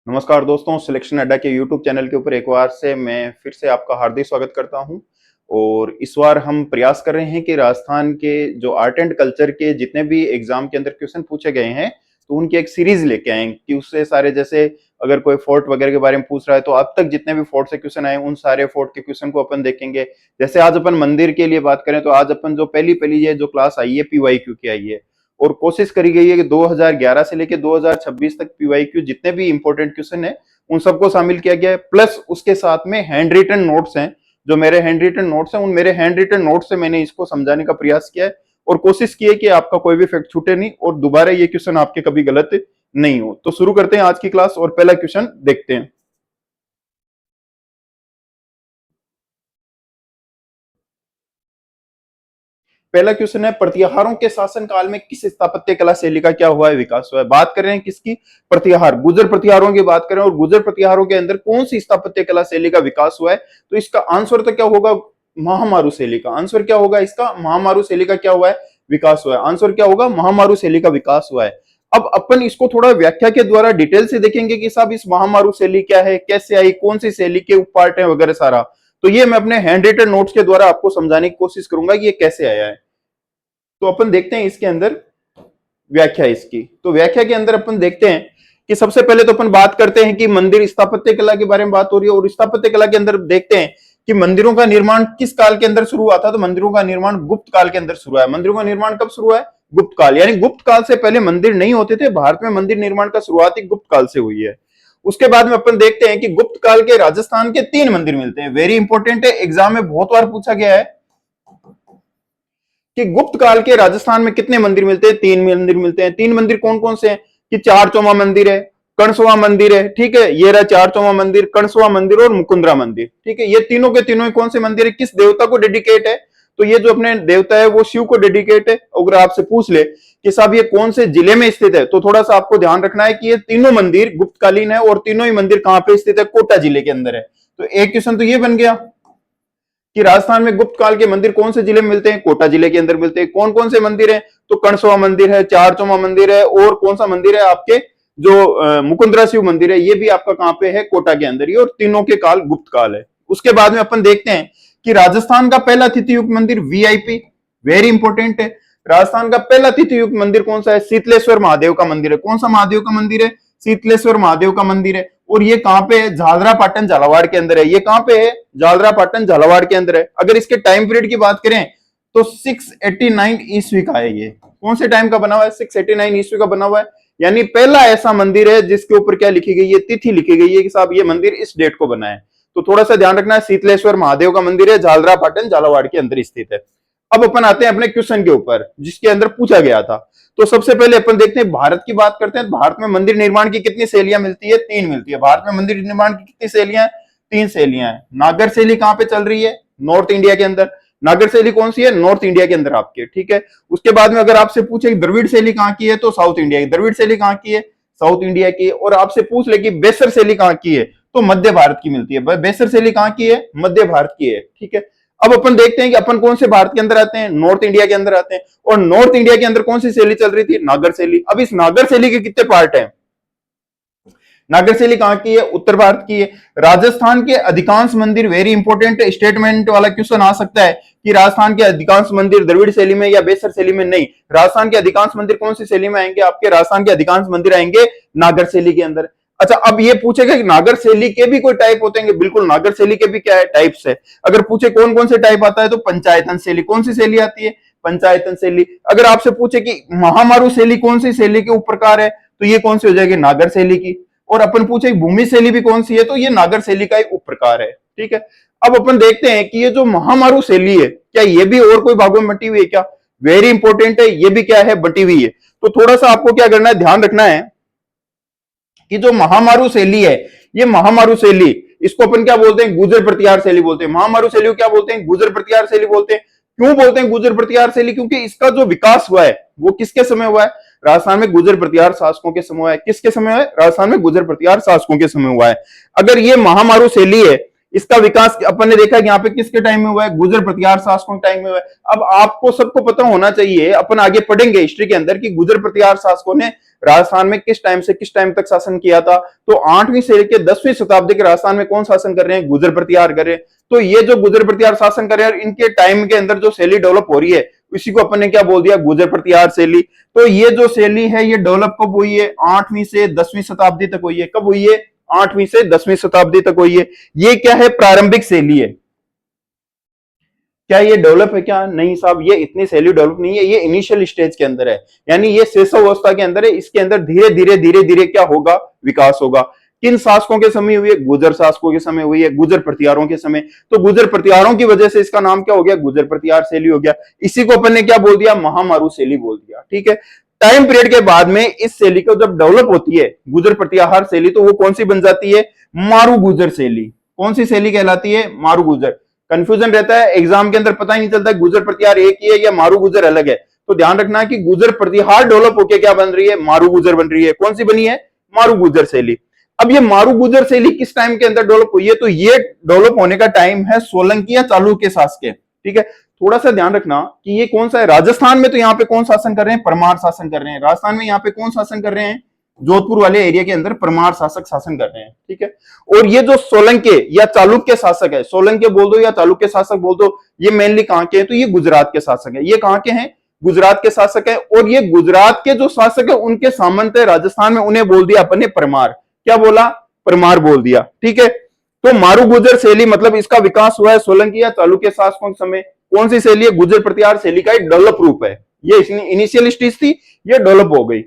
नमस्कार दोस्तों, सिलेक्शन अड्डा के यूट्यूब चैनल के ऊपर एक बार से मैं फिर से आपका हार्दिक स्वागत करता हूं। और इस बार हम प्रयास कर रहे हैं कि राजस्थान के जो आर्ट एंड कल्चर के जितने भी एग्जाम के अंदर क्वेश्चन पूछे गए हैं तो उनकी एक सीरीज लेके आए कि उससे सारे, जैसे अगर कोई फोर्ट वगैरह के बारे में पूछ रहा है तो अब तक जितने भी फोर्ट से क्वेश्चन आए उन सारे फोर्ट के क्वेश्चन को अपन देखेंगे। जैसे आज अपन मंदिर के लिए बात करें तो आज अपन जो पहली पहली ये जो क्लास आई है PYQ की आई है, और कोशिश करी गई है कि 2011 से लेकर 2026 तक PYQ जितने भी इंपॉर्टेंट क्वेश्चन है उन सबको शामिल किया गया है। प्लस उसके साथ में हैंड रिटन नोट्स हैं, जो मेरे हैंड रिटन नोट्स हैं उन मेरे हैंड रिटन नोट्स से मैंने इसको समझाने का प्रयास किया है और कोशिश की है कि आपका कोई भी फैक्ट छूटे नहीं और दोबारा ये क्वेश्चन आपके कभी गलत नहीं हो। तो शुरू करते हैं आज की क्लास और पहला क्वेश्चन देखते हैं। पहला क्वेश्चन है, प्रतिहारों के शासन काल में किस स्थापत्य कला शैली का क्या हुआ है, विकास हुआ है। बात कर रहे हैं किसकी? प्रतिहार, गुर्जर प्रतिहारों की बात करें और गुर्जर प्रतिहारों के अंदर कौन सी स्थापत्य कला शैली का विकास हुआ है, तो इसका आंसर तो क्या होगा? महामारू शैली का। आंसर क्या होगा इसका? महामारू शैली का क्या हुआ है? विकास हुआ है। आंसर क्या होगा? महामारू शैली का विकास हुआ है। अब अपन इसको थोड़ा व्याख्या के द्वारा डिटेल से देखेंगे कि साहब इस महामारू शैली क्या है, कैसे आई, कौन सी शैली के उप पार्ट है वगैरह सारा। तो ये मैं अपने हैंड रिटन नोट्स के द्वारा आपको समझाने की कोशिश करूंगा कि ये कैसे आया है। तो अपन देखते हैं इसके अंदर व्याख्या इसकी। तो व्याख्या के अंदर अपन देखते हैं कि सबसे पहले तो अपन बात करते हैं कि मंदिर स्थापत्य कला के बारे में बात हो रही है और स्थापत्य कला के अंदर देखते हैं कि मंदिरों का निर्माण किस काल के अंदर शुरू हुआ था। तो मंदिरों का निर्माण गुप्त काल के अंदर शुरू हुआ है। मंदिरों का निर्माण कब शुरू हुआ है? गुप्त काल, यानी गुप्त काल से पहले मंदिर नहीं होते थे। भारत में मंदिर निर्माण का शुरुआत ही गुप्त काल से हुई है। उसके बाद में अपन देखते हैं कि गुप्त काल के राजस्थान के 3 मंदिर मिलते हैं। वेरी इंपॉर्टेंट है, एग्जाम में बहुत बार पूछा गया है कि गुप्त काल के राजस्थान में कितने मंदिर मिलते हैं? 3 मंदिर मिलते हैं। 3 मंदिर कौन कौन से हैं? कि चार चौमा मंदिर है, कणसवा मंदिर है, ठीक है, ये रहा चार चौमा मंदिर, कणसवा मंदिर और मुकुंदरा मंदिर, ठीक है। ये तीनों के तीनों कौन से मंदिर है, किस देवता को डेडिकेट है? तो ये जो अपने देवता है वो शिव को डेडिकेट है। अगर आपसे पूछ ले कि साहब ये कौन से जिले में स्थित है, तो थोड़ा सा आपको ध्यान रखना है कि ये तीनों मंदिर गुप्तकालीन है और तीनों ही मंदिर कहां पे स्थित है? कोटा जिले के अंदर है। तो एक क्वेश्चन तो ये बन गया कि राजस्थान में गुप्त काल के मंदिर कौन से जिले में मिलते हैं? कोटा जिले के अंदर मिलते हैं। कौन कौन से मंदिर हैं? तो कणसवा मंदिर है, चार चौमा मंदिर है और कौन सा मंदिर है आपके जो मुकुंदरा शिव मंदिर है, ये भी आपका कहां पे है? कोटा के अंदर ही। और तीनों के काल गुप्त काल है। उसके बाद में अपन देखते हैं कि राजस्थान का पहला तिथि युक्त मंदिर VIP, वेरी इंपॉर्टेंट है। राजस्थान का पहला तिथि युक्त मंदिर कौन सा है? शीतलेश्वर महादेव का मंदिर है। कौन सा महादेव का मंदिर है? शीतलेश्वर महादेव का मंदिर है। और ये कहां पे है? झालरा पाटन झालावाड़ के अंदर है। ये कहां पे है? झालरा पाटन झालावाड़ के अंदर है। अगर इसके टाइम पीरियड की बात करें तो 689 ईस्वी का है। ये कौन से टाइम का बना हुआ है? 689 ईस्वी का बना हुआ है। यानी पहला ऐसा मंदिर है जिसके ऊपर क्या लिखी गई है? तिथि लिखी गई है कि साहब ये मंदिर इस डेट को बना है। तो थोड़ा सा ध्यान रखना है, शीतलेश्वर महादेव का मंदिर है, झालरा पाटन झालावाड़ के अंदर स्थित है। अब अपन आते हैं अपने क्वेश्चन के ऊपर जिसके अंदर पूछा गया था। तो सबसे पहले अपन देखते हैं, भारत की बात करते हैं। भारत में मंदिर निर्माण की कितनी शैलियां मिलती है? 3 मिलती है। भारत में मंदिर निर्माण की कितनी शैलियां? 3 शैलियां हैं। नागर शैली कहां पे चल रही है? नॉर्थ इंडिया के अंदर। नागर शैली कौन सी है? नॉर्थ इंडिया के अंदर आपके, ठीक है। उसके बाद में अगर आपसे पूछे द्रविड़ शैली कहां की है, तो साउथ इंडिया की। द्रविड़ शैली कहां की है? साउथ इंडिया की। और आपसे पूछ ले कि बेसर शैली कहां की है, तो मध्य भारत की मिलती है। बेसर शैली कहां की है? मध्य भारत की है, ठीक है। अब अपन देखते हैं कि अपन कौन से भारत के अंदर आते हैं? नॉर्थ इंडिया के अंदर आते हैं। और नॉर्थ इंडिया के अंदर कौन सी शैली चल रही थी? नागर शैली। अब इस नागर शैली के कितने पार्ट हैं? नागर शैली कहां की है? उत्तर भारत की है। राजस्थान के अधिकांश मंदिर, वेरी इंपॉर्टेंट स्टेटमेंट वाला क्वेश्चन आ सकता है कि राजस्थान के अधिकांश मंदिर द्रविड़ शैली में या बेसर शैली में? नहीं, राजस्थान के अधिकांश मंदिर कौन सी शैली में आएंगे? आपके राजस्थान के अधिकांश मंदिर आएंगे नागर शैली के अंदर। अच्छा, अब ये पूछेगा कि नागर शैली के भी कोई टाइप होते हैं? बिल्कुल, नागर शैली के भी क्या है? टाइप्स है। अगर पूछे कौन कौन से टाइप आता है, तो पंचायतन शैली। कौन सी शैली आती है? पंचायतन शैली। अगर आपसे पूछे कि महामारू शैली कौन सी शैली के उप प्रकार है, तो ये कौन सी हो जाएगी? नागर शैली की। और अपन पूछे भूमि शैली भी कौन सी है, तो ये नागर शैली का एक उप प्रकार है, ठीक है। अब अपन देखते हैं कि ये जो महामारू शैली है, क्या ये भी और कोई भागों में बटी हुई है क्या? वेरी इंपॉर्टेंट है, ये भी क्या है? बटी हुई है। तो थोड़ा सा आपको क्या करना है, ध्यान रखना है कि जो महामारू शैली है, ये महामारू शैली, इसको अपन क्या बोलते हैं? गुर्जर प्रतिहार शैली बोलते हैं। महामारू शैली को क्या बोलते हैं? गुर्जर प्रतिहार शैली बोलते हैं। क्यों बोलते हैं गुर्जर प्रतिहार शैली? क्योंकि इसका जो विकास हुआ है वो किसके समय हुआ है? राजस्थान में गुर्जर प्रतिहार शासकों के समय हुआ है। किसके समय है? राजस्थान में गुर्जर प्रतिहार शासकों के समय हुआ है। अगर ये महामारू शैली है, इसका विकास अपन ने देखा कि यहाँ पे किसके टाइम में हुआ है, गुर्जर प्रतिहार शासकों के टाइम में हुआ है। अब आपको सबको पता होना चाहिए, अपन आगे पढ़ेंगे हिस्ट्री के अंदर, कि गुर्जर प्रतिहार शासकों ने राजस्थान में किस टाइम से किस टाइम तक शासन किया था। तो 8वीं से लेकर 10वीं शताब्दी के राजस्थान में कौन शासन कर रहे हैं, गुर्जर प्रतिहार कर रहे हैं। तो ये जो गुर्जर प्रतिहार शासन कर रहे हैं, इनके टाइम के अंदर जो शैली डेवलप हो रही है, इसी को अपन ने क्या बोल दिया, गुर्जर प्रतिहार शैली। तो ये जो शैली है ये डेवलप कब हुई है, 8वीं से 10वीं शताब्दी तक हुई है। कब हुई है, 8वीं से 10वीं शताब्दी तक हुई है। ये क्या है, प्रारंभिक शैली है। क्या ये डेवलप है, क्या नहीं साहब, ये इतनी शैली डेवलप नहीं है, ये इनिशियल स्टेज के अंदर है, यानी ये शेषावस्था के अंदर है। इसके अंदर धीरे धीरे धीरे धीरे क्या होगा, विकास होगा। किन शासकों के समय हुई है, गुर्जर शासकों के समय हुई है, गुर्जर प्रतिहारों के समय। तो गुर्जर प्रतिहारों की वजह से इसका नाम क्या हो गया, गुर्जर प्रतिहार शैली हो गया। इसी को अपन ने क्या बोल दिया, महामारू शैली बोल दिया। ठीक है, टाइम पीरियड के बाद में इस शैली को जब डेवलप होती है गुर्जर प्रतिहार शैली, तो वो कौन सी बन जाती है, मारू गुर्जर शैली। कौन सी शैली कहलाती है, मारू गुर्जर। कंफ्यूजन रहता है एग्जाम के अंदर, पता ही नहीं चलता गुर्जर प्रतिहार एक ही है या मारू गुर्जर अलग है। तो ध्यान रखना कि गुर्जर प्रतिहार डेवलप होकर क्या बन रही है, मारू गुर्जर बन रही है। कौन सी बनी है, मारू गुर्जर शैली। अब ये मारू गुर्जर शैली किस टाइम के अंदर डेवलप हुई है, तो ये डेवलप होने का टाइम है सोलंकी या चालुक्य शासक। ठीक है, थोड़ा सा ध्यान रखना कि ये कौन सा है। राजस्थान में तो यहाँ पे कौन शासन कर रहे हैं, परमार शासन कर रहे हैं। राजस्थान में यहाँ पे कौन शासन कर रहे हैं, जोधपुर वाले एरिया के अंदर परमार शासक शासन कर रहे हैं। ठीक है, और ये जो सोलंके या चालुक्य शासक है, सोलंके बोल दो या चालुक्य शासक बोल दो, ये मेनली कहां के हैं, तो ये गुजरात के शासक है। ये कहां के हैं, गुजरात के शासक है। और ये गुजरात के जो शासक है उनके सामंत है राजस्थान में, उन्हें बोल दिया अपन ने परमार। क्या बोला, परमार बोल दिया। ठीक है, तो मारू गुर्जर शैली मतलब इसका विकास हुआ है सोलंकी या चालुक्य शासकों के समय। कौन सी शैली है, गुर्जर प्रतिहार शैली का एक डेवलप रूप है। ये इनिशियल स्टेज थी, ये डेवलप हो गई।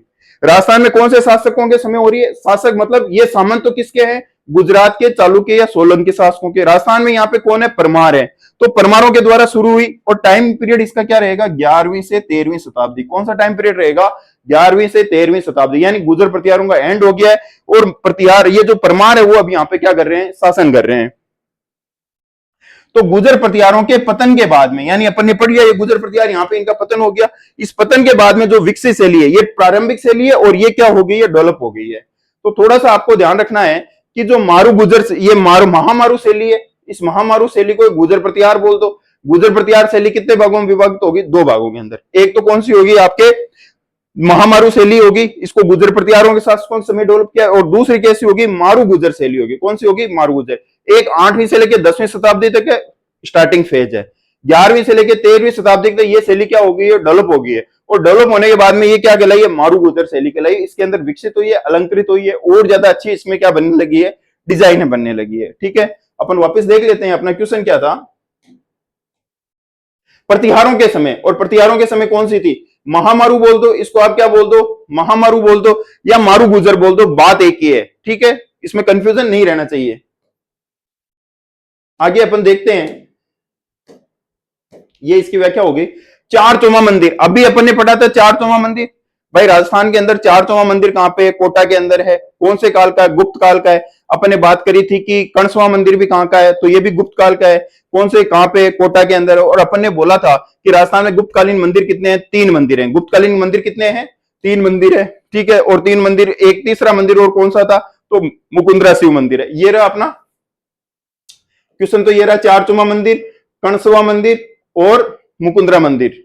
राजस्थान में कौन से शासकों के समय हो रही है, शासक मतलब ये सामंत तो किसके हैं, गुजरात के, चालुक्य या सोलंकी शासकों के। राजस्थान में यहाँ पे कौन है, परमार है। तो परमारों के द्वारा शुरू हुई, और टाइम पीरियड इसका क्या रहेगा, 11वीं से 13वीं शताब्दी। कौन सा टाइम पीरियड रहेगा, 11वीं से 13वीं शताब्दी, यानी गुर्जर प्रतिहारों का एंड हो गया है, और प्रतिहार ये जो परमार है वो अब यहाँ पे क्या कर रहे हैं, शासन कर रहे हैं। तो गुर्जर प्रतिहारों के पतन के बाद में, यानी अपन ने पढ़ लिया ये गुर्जर प्रतिहार, यहाँ पे इनका पतन हो गया। इस पतन के बाद में जो विकसित शैली है, ये प्रारंभिक शैली है, और ये क्या हो गई है, डेवलप हो गई है। तो थोड़ा सा आपको ध्यान रखना है कि जो मारू गुर्जर, ये महामारू शैली है, इस महामारू शैली को गुर्जर प्रतिहार बोल दो। गुर्जर प्रतिहार शैली कितने भागों में विभाजित होगी, 2 भागों के अंदर। एक तो कौन सी होगी, आपके महामारू शैली होगी, इसको गुर्जर प्रतिहारों के शासकों के समय डेवलप किया। और दूसरी कैसी होगी, मारू गुर्जर शैली होगी। कौन सी होगी, मारू गुर्जर। एक 8वीं से लेकर 10वीं शताब्दी तक है, स्टार्टिंग फेज है। 11वीं से लेकर 13वीं शताब्दी तक ये शैली क्या हो गई है, डेवलप हो गई है। और डेवलप होने के बाद में ये क्या कहलाई है, मारू गुर्जर शैली कहलाई। इसके अंदर विकसित हुई है, अलंकृत हुई है, और ज्यादा अच्छी इसमें क्या बनने लगी है, डिजाइन बनने लगी है। ठीक है, अपन वापस देख लेते हैं अपना क्वेश्चन क्या था। प्रतिहारों के समय, और प्रतिहारों के समय कौन सी थी, महामारू बोल दो, इसको आप क्या बोल दो, महामारू बोल दो, या मारू गुर्जर बोल दो, बात एक ही है। ठीक है, इसमें कंफ्यूजन नहीं रहना चाहिए। आगे अपन देखते हैं, ये इसकी व्याख्या होगी। चार चौमा मंदिर, अभी अपन ने पढ़ा था चार चौमा मंदिर। भाई राजस्थान के अंदर चार चौमा मंदिर कहां पे है, कोटा के अंदर है। कौन से काल का है, गुप्त काल का है। अपन ने बात करी थी कि कणसवा मंदिर भी कहां का है, तो ये भी गुप्त काल का है। कौन से, कहां पे, कोटा के अंदर है। और अपन ने बोला था कि राजस्थान में गुप्तकालीन मंदिर कितने हैं, 3 मंदिर हैं। गुप्तकालीन मंदिर कितने हैं, 3 मंदिर है। ठीक है, और 3 मंदिर, एक तीसरा मंदिर और कौन सा था, तो मुकुंदरा शिव मंदिर है। ये रहा अपना क्वेश्चन, तो ये रहा चार चौमा मंदिर, कणसवा मंदिर और मुकुंदरा मंदिर।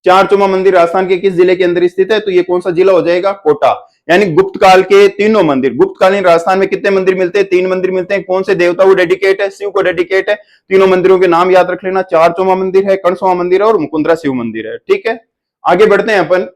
चार चौमा मंदिर राजस्थान के किस जिले के अंदर स्थित है, तो ये कौन सा जिला हो जाएगा, कोटा। यानी गुप्त काल के तीनों मंदिर, गुप्तकालीन राजस्थान में कितने मंदिर मिलते हैं, 3 मंदिर मिलते हैं। कौन से देवता को डेडिकेट है, शिव को डेडिकेट है। तीनों मंदिरों के नाम याद रख लेना, चार चौमा मंदिर है, कणसवा मंदिर है और मुकुंदरा शिव मंदिर है। ठीक है, आगे बढ़ते हैं अपन।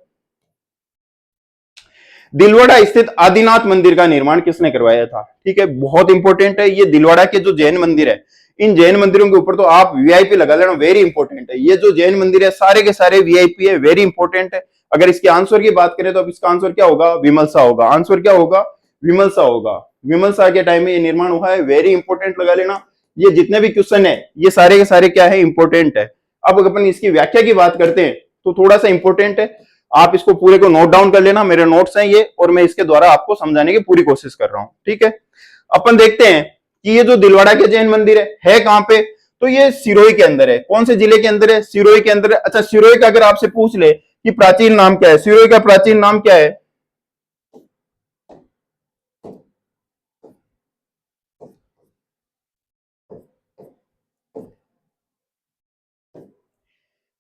दिलवाड़ा स्थित आदिनाथ मंदिर का निर्माण किसने करवाया था। ठीक है, बहुत इंपॉर्टेंट है ये दिलवाड़ा के जो जैन मंदिर है, इन जैन मंदिरों के ऊपर तो आप वीआईपी लगा लेना, वेरी इंपॉर्टेंट है। ये जो जैन मंदिर है सारे के सारे वीआईपी है, वेरी इंपॉर्टेंट है। अगर इसके आंसर की बात करें तो अब इसका आंसर क्या होगा, विमल शाह होगा। आंसर क्या होगा, विमल शाह होगा। विमल शाह के टाइम में ये निर्माण हुआ है, वेरी इंपॉर्टेंट लगा लेना। ये जितने भी क्वेश्चन है ये सारे के सारे क्या है, इंपॉर्टेंट है। अब अपन इसकी व्याख्या की बात करते हैं तो थोड़ा सा इंपॉर्टेंट है, आप इसको पूरे को नोट डाउन कर लेना, मेरे नोट्स हैं ये, और मैं इसके द्वारा आपको समझाने की पूरी कोशिश कर रहा हूं। ठीक है, अपन देखते हैं कि ये जो दिलवाड़ा के जैन मंदिर है कहां पे, तो ये सिरोही के अंदर है। कौन से जिले के अंदर है, सिरोही के अंदर है। अच्छा, सिरोही का अगर आपसे पूछ ले कि प्राचीन नाम क्या है, सिरोही का प्राचीन नाम क्या है,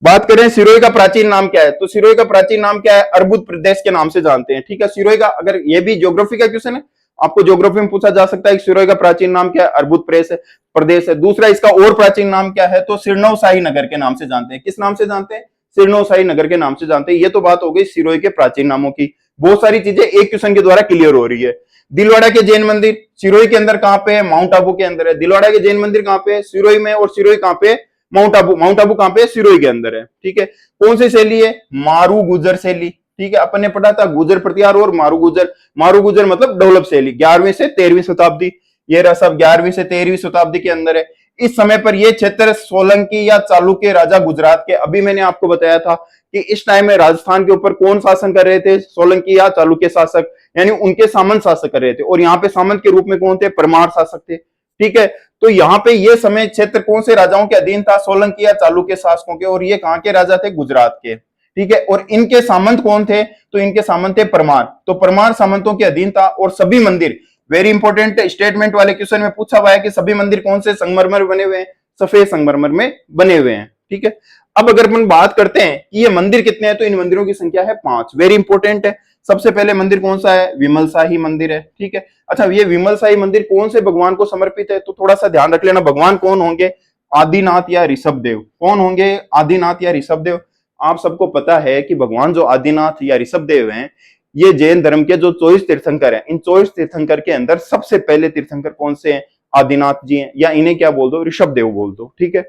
बात करें सिरोही का प्राचीन नाम क्या है, तो सिरोही का प्राचीन नाम क्या है, अर्बुद प्रदेश के नाम से जानते हैं। ठीक है, सिरोही का, अगर ये भी ज्योग्राफी का क्वेश्चन है, आपको ज्योग्राफी में पूछा जा सकता है कि सिरोही का प्राचीन नाम क्या है, अर्बुद प्रदेश है। दूसरा, इसका और प्राचीन नाम क्या है, तो सिरनौ शाही नगर के नाम से जानते हैं। किस नाम से जानते हैं, सिरनौ शाही नगर के नाम से जानते हैं। ये तो बात हो गई सिरोही के प्राचीन नामों की। बहुत सारी चीजें एक क्वेश्चन के द्वारा क्लियर हो रही है। दिलवाड़ा के जैन मंदिर सिरोही के अंदर कहां पे है, माउंट आबू के अंदर है। दिलवाड़ा के जैन मंदिर कहां पे है, सिरोही में, और सिरोही कहां पे, माउंट आबू। माउंट आबू कहां पे, सिरोही के अंदर है। ठीक है, कौन सी शैली है, मारू गुजर शैली। ठीक है, अपन ने पढ़ा था गुजर प्रतिहार और मारू गुजर। मारू गुजर मतलब डेवलप शैली, 11वीं से 13वीं शताब्दी। ये रहा सब 11वीं से 13वीं शताब्दी के अंदर है। इस समय पर यह क्षेत्र सोलंकी या चालुक्य राजा गुजरात के, अभी मैंने आपको बताया था कि इस टाइम में राजस्थान के ऊपर कौन शासन कर रहे थे, सोलंकी या चालुक्य शासक, यानी उनके सामंत शासक कर रहे थे। और यहाँ पे सामंत के रूप में कौन थे, परमार शासक थे। ठीक है, तो यहाँ पे ये समय क्षेत्र कौन से राजाओं के अधीन था, सोलंकी या चालुक्य शासकों के। और ये कहां के राजा थे, गुजरात के। ठीक है, और इनके सामंत कौन थे, तो इनके सामंत थे परमार। तो परमार सामंतों के अधीन था। और सभी मंदिर, वेरी इंपॉर्टेंट स्टेटमेंट वाले क्वेश्चन में पूछा हुआ है कि सभी मंदिर कौन से संगमरमर बने हुए हैं, सफेद संगमरमर में बने हुए हैं। ठीक है, अब अगर अपन बात करते हैं कि ये मंदिर कितने हैं, तो इन मंदिरों की संख्या है 5। वेरी इंपॉर्टेंट है। सबसे पहले मंदिर कौन सा है, विमल शाही मंदिर है। ठीक है, अच्छा, ये विमल शाही मंदिर कौन से भगवान को समर्पित है, तो थोड़ा सा ध्यान रख लेना, भगवान कौन होंगे, आदिनाथ या ऋषभदेव। कौन होंगे, आदिनाथ या ऋषभदेव। आप सबको पता है कि भगवान जो आदिनाथ या ऋषभदेव हैं, ये जैन धर्म के जो 24 तीर्थंकर हैं, इन 24 तीर्थंकर के अंदर सबसे पहले तीर्थंकर कौन से हैं, आदिनाथ जी हैं, या इन्हें क्या बोल दो, ऋषभदेव बोल दो। ठीक है,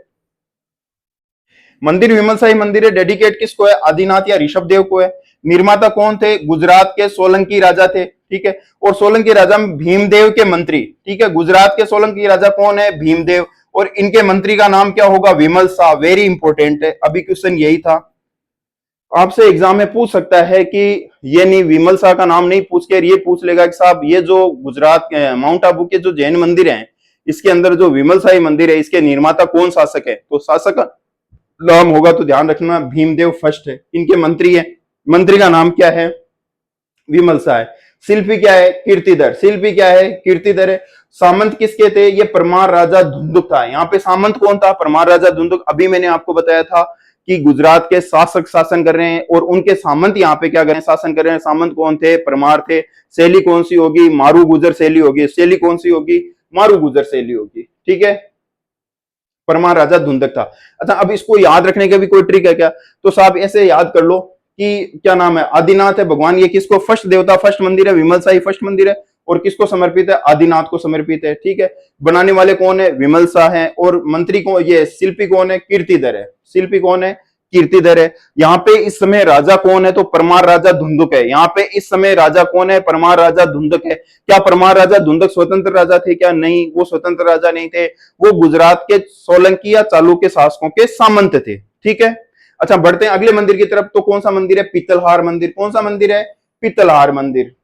मंदिर विमल शाही मंदिर है, डेडिकेट किसको है, आदिनाथ या ऋषभदेव को है। निर्माता कौन थे, गुजरात के सोलंकी राजा थे। ठीक है, और सोलंकी राजा भीमदेव के मंत्री। ठीक है, गुजरात के सोलंकी राजा कौन है, भीमदेव। और इनके मंत्री का नाम क्या होगा, विमल शाह। वेरी इंपॉर्टेंट है, अभी क्वेश्चन यही था, आपसे एग्जाम में पूछ सकता है कि ये नहीं, विमल शाह का नाम नहीं पूछ के ये पूछ लेगा कि साहब ये जो गुजरात माउंट आबू के जो जैन मंदिर हैं, इसके अंदर जो विमल शाही मंदिर है, इसके निर्माता कौन शासक है, तो शासक का नाम होगा, तो ध्यान रखना, भीमदेव फर्स्ट है। इनके मंत्री है, मंत्री का नाम क्या है, विमल शाह है। शिल्पी क्या है, कीर्तिधर। शिल्पी क्या है, कीर्तिधर है। सामंत किसके थे, ये परमार राजा धुंधुक था। यहाँ पे सामंत कौन था, परमार राजा धुंधुक। अभी मैंने आपको बताया था कि गुजरात के शासक शासन कर रहे हैं और उनके सामंत यहाँ पे क्या कर रहे हैं, शासन कर रहे हैं। सामंत कौन थे, परमार थे। शैली कौन सी होगी, मारू गुजर शैली होगी। शैली कौन सी होगी, मारू गुजर शैली होगी। ठीक है, परमार राजा धुंधक था। अच्छा, अब इसको याद रखने का भी कोई ट्रिक है क्या, तो साहब ऐसे याद कर लो कि क्या नाम है, आदिनाथ है भगवान। ये किसको, फर्स्ट देवता, फर्स्ट मंदिर है, विमल शाही फर्स्ट मंदिर है। और किसको समर्पित है, आदिनाथ को समर्पित है। ठीक है, बनाने वाले कौन है, विमल शाह है। और मंत्री कौन, ये शिल्पी कौन है, कीर्तिधर है। शिल्पी कौन है, कीर्तिधर है। यहाँ पे इस समय राजा कौन है, तो परमार राजा धुंधुक है। यहाँ पे इस समय राजा कौन है, परमार राजा धुंधुक है। क्या परमार राजा धुंधुक स्वतंत्र राजा थे क्या, नहीं, वो स्वतंत्र राजा नहीं थे। वो गुजरात के सोलंकी या चालुक्य शासकों के सामंत थे। ठीक है, अच्छा, बढ़ते हैं अगले मंदिर की तरफ। तो कौन सा मंदिर है, पीतलहार मंदिर। कौन सा मंदिर है, पीतलहार मंदिर।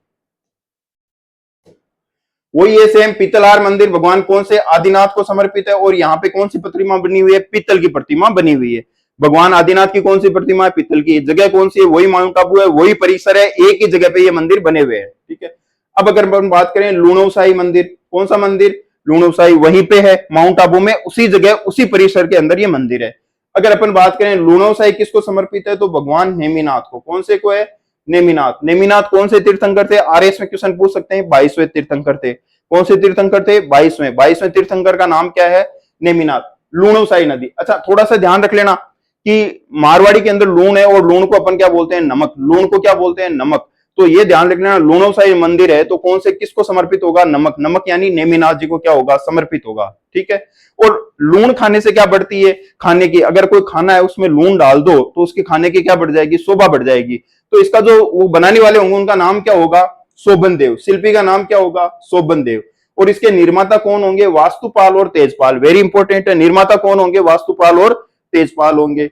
वही है सेम, पीतलहार मंदिर भगवान कौन से, आदिनाथ को समर्पित है। और यहाँ पे कौन सी प्रतिमा बनी हुई है, पीतल की प्रतिमा बनी हुई है। भगवान आदिनाथ की कौन सी प्रतिमा है, पीतल की। जगह कौन सी है, वही माउंट आबू है, वही परिसर है, एक ही जगह पे ये मंदिर बने हुए हैं। ठीक है, अब अगर हम बात करें लूणो शाही मंदिर, कौन सा मंदिर, लूणो शाही वहीं पे है माउंट आबू में, उसी जगह उसी परिसर के अंदर ये मंदिर है। अगर अपन बात करें लूणो शाही किसको समर्पित है, तो भगवान नेमिनाथ को। कौन से को है, नेमिनाथ। नेमिनाथ कौन से तीर्थंकर थे, आरएस में क्वेश्चन पूछ सकते हैं, 22वें तीर्थंकर थे। कौन से तीर्थंकर थे, 22वें तीर्थंकर का नाम क्या है, नेमिनाथ। लूणो शाही नदी। अच्छा, थोड़ा सा ध्यान रख लेना कि मारवाड़ी के अंदर लूण है, और लूण को अपन क्या बोलते हैं, नमक। लूण को क्या बोलते हैं, नमक। तो ये ध्यान रखना, लूणो शाही मंदिर है तो कौन से, किसको समर्पित होगा, नमक। नमक यानी नेमिनाथ जी को क्या होगा, समर्पित होगा। ठीक है, और लूण खाने से क्या बढ़ती है, खाने की, अगर कोई खाना है उसमें लूण डाल दो तो उसके खाने की क्या बढ़ जाएगी, शोभा बढ़ जाएगी। तो इसका जो वो बनाने वाले होंगे उनका नाम क्या होगा, शोभन देव। शिल्पी का नाम क्या होगा, शोभन देव। और इसके निर्माता कौन होंगे, वास्तुपाल और तेजपाल। वेरी इंपॉर्टेंट है, निर्माता कौन होंगे, वास्तुपाल और तेजपाल होंगे।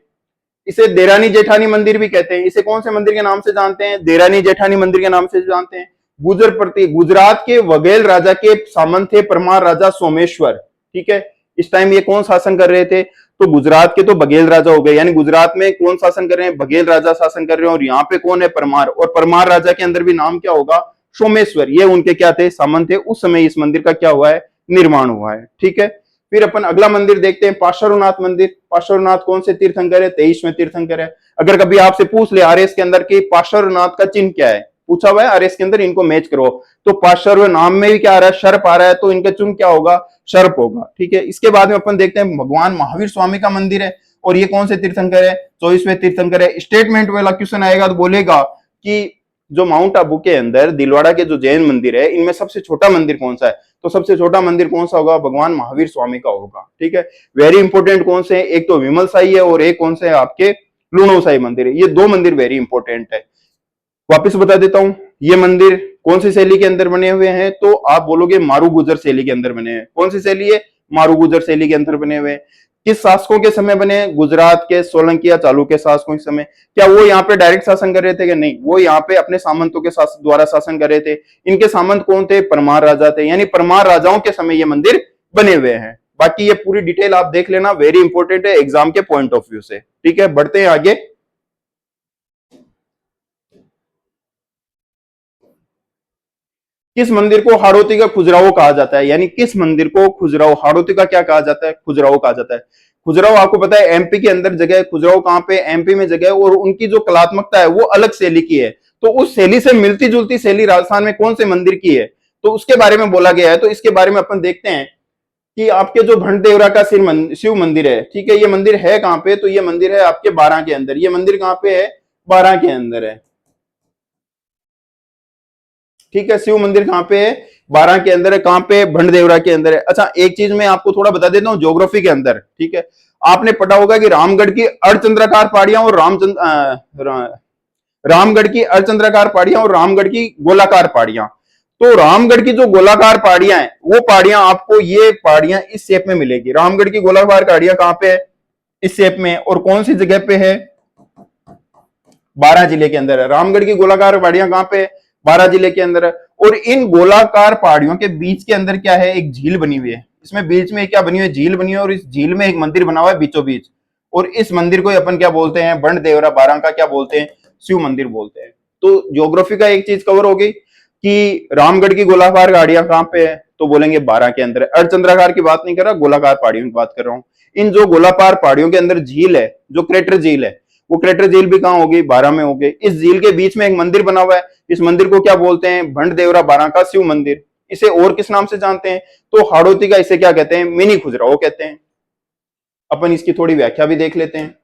इसे देरानी जेठानी मंदिर भी कहते हैं। इसे कौन से मंदिर के नाम से जानते हैं, देरानी जेठानी मंदिर के नाम से जानते हैं। गुजरात के वघेल राजा के सामंत थे परमार राजा सोमेश्वर। ठीक है, इस टाइम ये कौन शासन कर रहे थे, तो गुजरात के तो बघेल राजा हो गए, यानी गुजरात में कौन शासन कर रहे हैं, बघेल राजा शासन कर रहे हैं। और यहाँ पे कौन है, परमार। और परमार राजा के अंदर भी नाम क्या होगा, सोमेश्वर। ये उनके क्या थे, सामंत थे। उस समय इस मंदिर का क्या हुआ है, निर्माण हुआ है। ठीक है, फिर अपन अगला मंदिर देखते हैं पार्श्वनाथ मंदिर। पार्श्वनाथ कौन से तीर्थंकर है? 23वें तीर्थंकर है। अगर कभी आपसे पूछ ले आरएस के अंदर कि पार्श्वनाथ का चिन्ह क्या है, पूछा हुआ है आरएस के अंदर, इनको मैच करो, तो पार्श्व नाम में भी क्या आ रहा है? सर्प आ रहा है, तो इनका चिन्ह क्या होगा? सर्प होगा। ठीक है, इसके बाद में अपन देखते हैं भगवान महावीर स्वामी का मंदिर है, और ये कौन से तीर्थंकर है? 24वें तीर्थंकर है। स्टेटमेंट वाला क्वेश्चन आएगा तो बोलेगा कि जो माउंट आबू के अंदर दिलवाड़ा के जो जैन मंदिर है, इनमें सबसे छोटा मंदिर कौन सा है? तो सबसे छोटा मंदिर कौन सा होगा? भगवान महावीर स्वामी का होगा। ठीक है, वेरी इंपॉर्टेंट कौन से है? एक तो विमल साई है और एक कौन से है आपके लूणो साई मंदिर है। ये दो मंदिर वेरी इंपॉर्टेंट है। वापस बता देता हूं, ये मंदिर कौन सी शैली के अंदर बने हुए हैं? तो आप बोलोगे मारू गुजर शैली के अंदर बने हैं। कौन सी शैली है? मारू गुजर शैली के अंदर बने हुए हैं। किस शासकों के समय बने? गुजरात के सोलंकी या चालुक्य शासकों के समय। क्या वो यहाँ पे डायरेक्ट शासन कर रहे थे? क्या नहीं, वो यहाँ पे अपने सामंतों के द्वारा शासन कर रहे थे। इनके सामंत कौन थे? परमार राजा थे, यानी परमार राजाओं के समय ये मंदिर बने हुए हैं। बाकी ये पूरी डिटेल आप देख लेना, वेरी इंपॉर्टेंट है एग्जाम के पॉइंट ऑफ व्यू से। ठीक है, बढ़ते हैं आगे। किस मंदिर को हाड़ौती का खुजराहो कहा जाता है? यानी किस मंदिर को खुजराहो, हाड़ौती का क्या कहा जाता है? खुजराहो कहा जाता है। खुजराहो आपको पता है एमपी के अंदर जगह है, खुजराहो कहां पे? एमपी में जगह है, और उनकी जो कलात्मकता है वो अलग शैली की है। तो उस शैली से मिलती जुलती शैली राजस्थान में कौन से मंदिर की है, तो उसके बारे में बोला गया है। तो इसके बारे में अपन देखते हैं कि आपके जो भंडदेवरा का शिव मंदिर है, ठीक है, ये मंदिर है कहां पे? तो ये मंदिर है आपके बारां के अंदर। ये मंदिर कहां पे है? बारां के अंदर है। ठीक है, शिव मंदिर कहां पे है? बारां के अंदर है। कहां पे? भंडदेवरा के अंदर है। अच्छा, एक चीज मैं आपको थोड़ा बता देता हूँ ज्योग्राफी के अंदर। ठीक है, आपने पढ़ा होगा कि रामगढ़ की अर्धचंद्राकार पहाड़ियां और रामगढ़ की अर्धचंद्राकार पहाड़ियां और रामगढ़ की गोलाकार पहाड़ियां। तो रामगढ़ की जो गोलाकार पहाड़ियां हैं, वो पहाड़ियां आपको, ये पहाड़ियां इस शेप में मिलेगी। रामगढ़ की गोलाकार पहाड़ियां कहां पे है? इस शेप में। और कौन सी जगह पे है? 12 जिले के अंदर है। रामगढ़ की गोलाकार पहाड़ियां कहां पे? 12 जिले के अंदर है। और इन गोलाकार पहाड़ियों के बीच के अंदर क्या है? एक झील बनी हुई है। इसमें बीच में क्या बनी हुई है? झील बनी हुई है, और इस झील में एक मंदिर बना हुआ है बीचों बीच। और इस मंदिर को अपन क्या बोलते हैं? बंडदेवरा बारां का क्या बोलते हैं? शिव मंदिर बोलते हैं। तो ज्योग्राफी का एक चीज कवर हो गई कि रामगढ़ की गोलाकार पहाड़ियां कहां पे है, तो बोलेंगे 12 के अंदर है। अर्धचंद्राकार की बात नहीं कर रहा, गोलाकार पहाड़ियों की बात कर रहा हूं। इन जो गोलाकार पहाड़ियों के अंदर झील है, जो क्रेटर झील है, वो क्रेटर झील भी कहां होगी? 12 में होगी। इस झील के बीच में एक मंदिर बना हुआ है। इस मंदिर को क्या बोलते हैं? भंडदेवरा बारां का शिव मंदिर। इसे और किस नाम से जानते हैं? तो हाड़ौती का इसे क्या कहते हैं? मिनी खुजराहो कहते हैं। अपन इसकी थोड़ी व्याख्या भी देख लेते हैं।